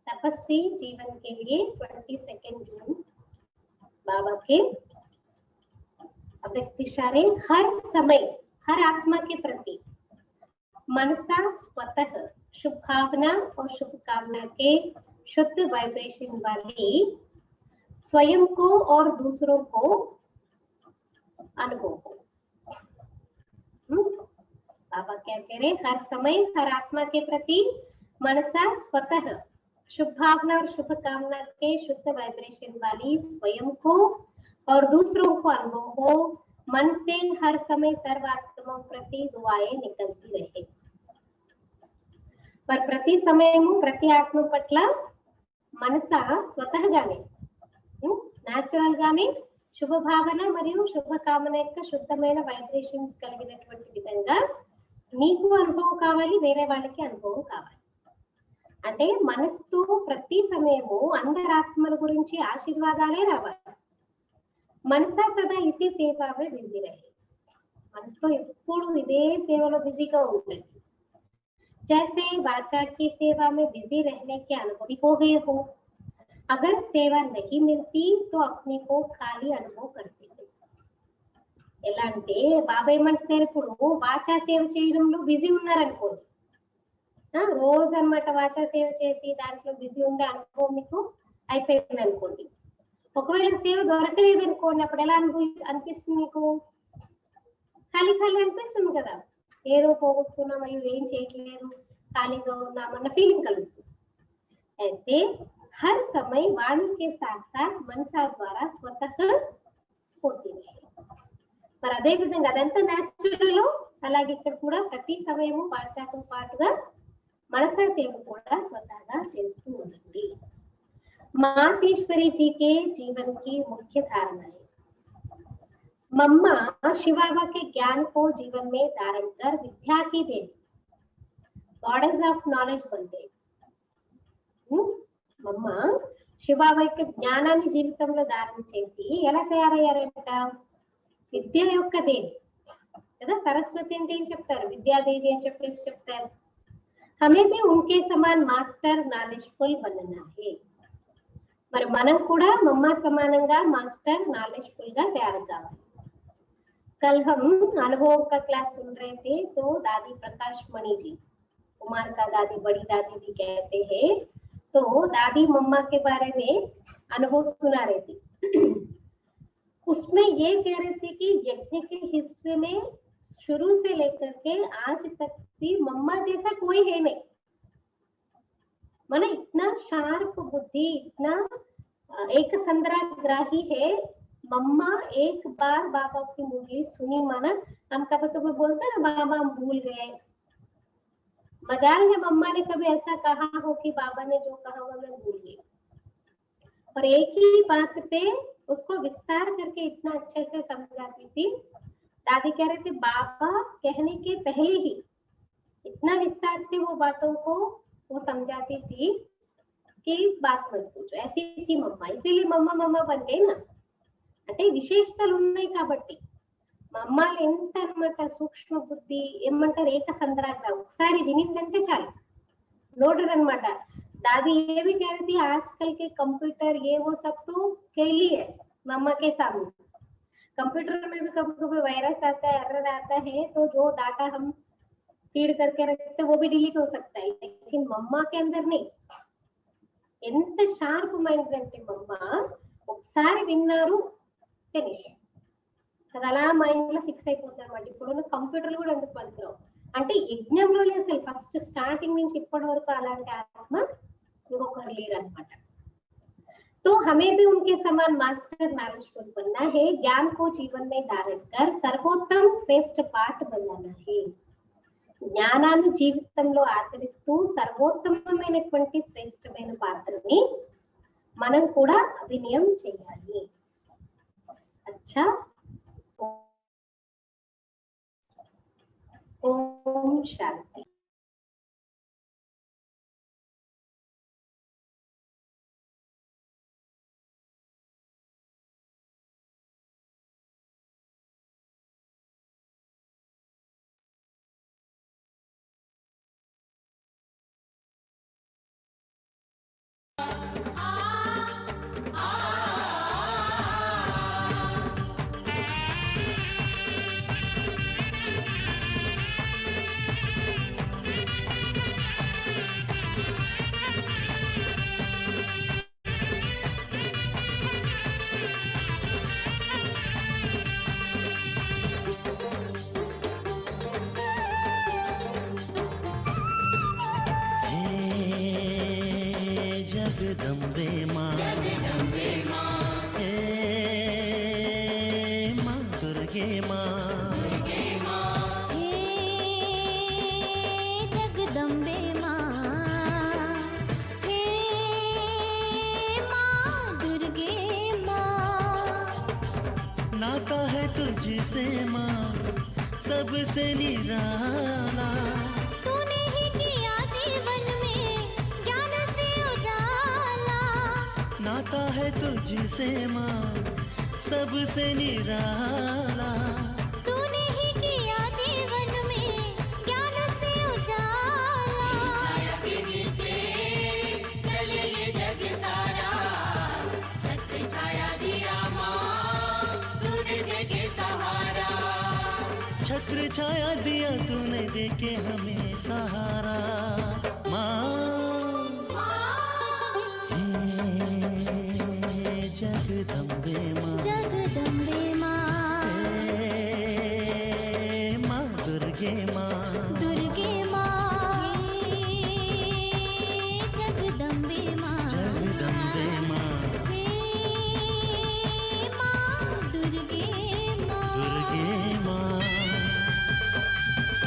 तपस्वी जीवन के लिए 22 जून बाबा के अव्यक्त इशारे हर समय हर आत्मा के प्रति मनसा स्वतः शुभ भावना और शुभकामना के शुद्ध वाइब्रेशन वाली स्वयं को और दूसरों को अनुभव हो. बाबा क्या कह रहे हर समय हर आत्मा के प्रति मनसा स्वतः शुभ भावना और शुभकामना के शुद्ध वाइब्रेशन वाली स्वयं को और दूसरों को अनुभव हो. मन से हर समय सर्वात्माओं प्रति दुआएं निकलती रहे पर ప్రతి సమయము ప్రతి ఆత్మ పట్ల మనస స్వతహగానే న్యాచురల్ గానే శుభ భావన మరియు శుభకామన యొక్క శుద్ధమైన వైబ్రేషన్స్ కలిగినటువంటి విధంగా మీకు అనుభవం కావాలి, వేరే వాళ్ళకి అనుభవం కావాలి. అంటే మనసుతో ప్రతి సమయము అందరి ఆత్మల గురించి ఆశీర్వాదాలే రావాలి. మనసా సదా ఇసే సేవమే బిజీ రहे, మనసుతో ఎప్పుడు ఇదే సేవలో బిజీగా ఉంటుంది. जैसे वाचा की सेवा में बिजी रहने के अनुभवी हो गए हो, अगर सेवा नहीं मिलती तो अपने को खाली अनुभव करते हैं. ఎలా అంటే బాబా ఏమంటున్నారు, ఇప్పుడు వాచా సేవ చేయడంలో బిజీ ఉన్నారనుకోండి, రోజు అన్నమాట వాచా సేవ చేసి దాంట్లో బిజీ ఉండే అనుభవం మీకు అయిపోయింది అనుకోండి. ఒకవేళ సేవ దొరకలేదు అనుకోండి, అప్పుడు ఎలా అనిపిస్తుంది మీకు? ఖాళీ ఖాళీ అనిపిస్తుంది కదా, ఏదో పోగొట్టుకున్నాం, అయ్యో ఏం చేయట్లేదు, ఖాళీగా ఉన్నామన్న ఫీలింగ్ కలుగుతుంది. అయితే हर समय वाणी के साथ साथ मनसा द्वारा स्वतः होती है. మరి అదే విధంగా అదంతా న్యాచురల్, అలాగే ఇక్కడ కూడా ప్రతి సమయము వాచాతో పాటుగా మనసా సేవ కూడా స్వతహాగా చేస్తూ ఉండండి. मातेश्वरी जी के जीवन की मुख्य धारणा है. मम्मा शिव बाबा के ज्ञान को जीवन में धारण कर विद्या की देवी, गॉडेस ऑफ नॉलेज बनते. మమ్మ శివబాబా యొక్క జ్ఞానాన్ని జీవితంలో ధారణ చేసి ఎలా తయారయ్యారంట? విద్య యొక్క దేవి కదా. సరస్వతి అంటే ఏం చెప్తారు? విద్యాదేవి అని చెప్పేసి చెప్తారు. हमें भी उनके समान मास्टर नॉलेजफुल बनना है. మరి మనం కూడా మమ్మ సమానంగా మాస్టర్ నాలెడ్జ్ఫుల్ గా తయారు కావాలి. कल हम अनुभव का क्लास सुन रहे थे, तो दादी प्रकाश मणि जी, कुमार का दादी बड़ी दादी भी कहते हैं, तो दादी मम्मा के बारे में अनुभव सुना रही थी. उसमें ये कह रहे थे कि यज्ञ के हिस्से में शुरू से लेकर के आज तक भी मम्मा जैसा कोई है नहीं. माने इतना शार्प बुद्धि, इतना एक संद्राग्राही है. मम्मा एक बार बाबा की मुरली सुनी, माना हम कभी कभी बोलते हैं ना बाबा हम भूल गए, मजाल है मम्मा ने कभी ऐसा कहा हो कि बाबा ने जो कहा वो मैं भूल गई. और एक ही बात पे उसको विस्तार करके इतना अच्छे से समझाती थी. दादी कह रहे थे बाबा कहने के पहले ही इतना विस्तार से वो बातों को वो समझाती थी कि बात मत पूछो. ऐसी थी मम्मा, इसीलिए मम्मा मम्मा बन गई ना. అంటే విశేషతలు ఉన్నాయి కాబట్టి మమ్మాలు ఎంత అన్నమాట సూక్ష్మ బుద్ధి, ఏమంటారు ఏక సంద్రాగ్ర. ఒకసారి వినిందంటే చాలు नोटर अनमाटा. दादी ये भी कह रही थी आजकल के कंप्यूटर ये वो सब तो खेली है मम्मा के सामने. कंप्यूटर में भी कभी कभी वायरस आता है, एरर आता है, तो जो डाटा हम फीड करके रखते वो भी डिलीट हो सकता है, लेकिन मम्मा के अंदर नहीं. ఎంత షార్ప్ మైండ్ అంటే మమ్మ ఒకసారి విన్నారు ఫినిష్, అది అలా మైండ్ లో ఫిక్స్ అయిపోతుంది అన్నమాట. ఇప్పుడు కంప్యూటర్లు కూడా ఎందుకు పనికిరావు అంటే యజ్ఞంలో అసలు ఫస్ట్ స్టార్టింగ్ నుంచి ఇప్పటి వరకు అలాంటి ఆత్మ ఇంకొకరు లేరు అనమాట. तो हमें भी उनके समान मास्टर नॉलेजफुल बनना है. ज्ञान को जीवन में धारण कर सर्वोत्तम श्रेष्ठ पाठ बजाना है. జ్ఞానాన్ని జీవితంలో ఆచరిస్తూ సర్వోత్తమమైనటువంటి శ్రేష్టమైన పాత్రని మనం కూడా అభినయం చేయాలి. అచ్చా, ఓం శాంతి. जगदम्बे माँ, हे माँ दुर्गे माँ, हे जगदम्बे माँ, हे माँ दुर्गे माँ. तुझसे माँ सबसे निराला। तूने ही किया जीवन में ज्ञान से उजाला। नाता है तुझसे माँ सबसे निराला। तूने ही किया जीवन में ज्ञान से उजाला। छाया के नीचे चले ये जग सारा, छत्र छाया दिया माँ तूने दे के सहारा। छत्र छाया दिया तूने दे के हमें सहारा।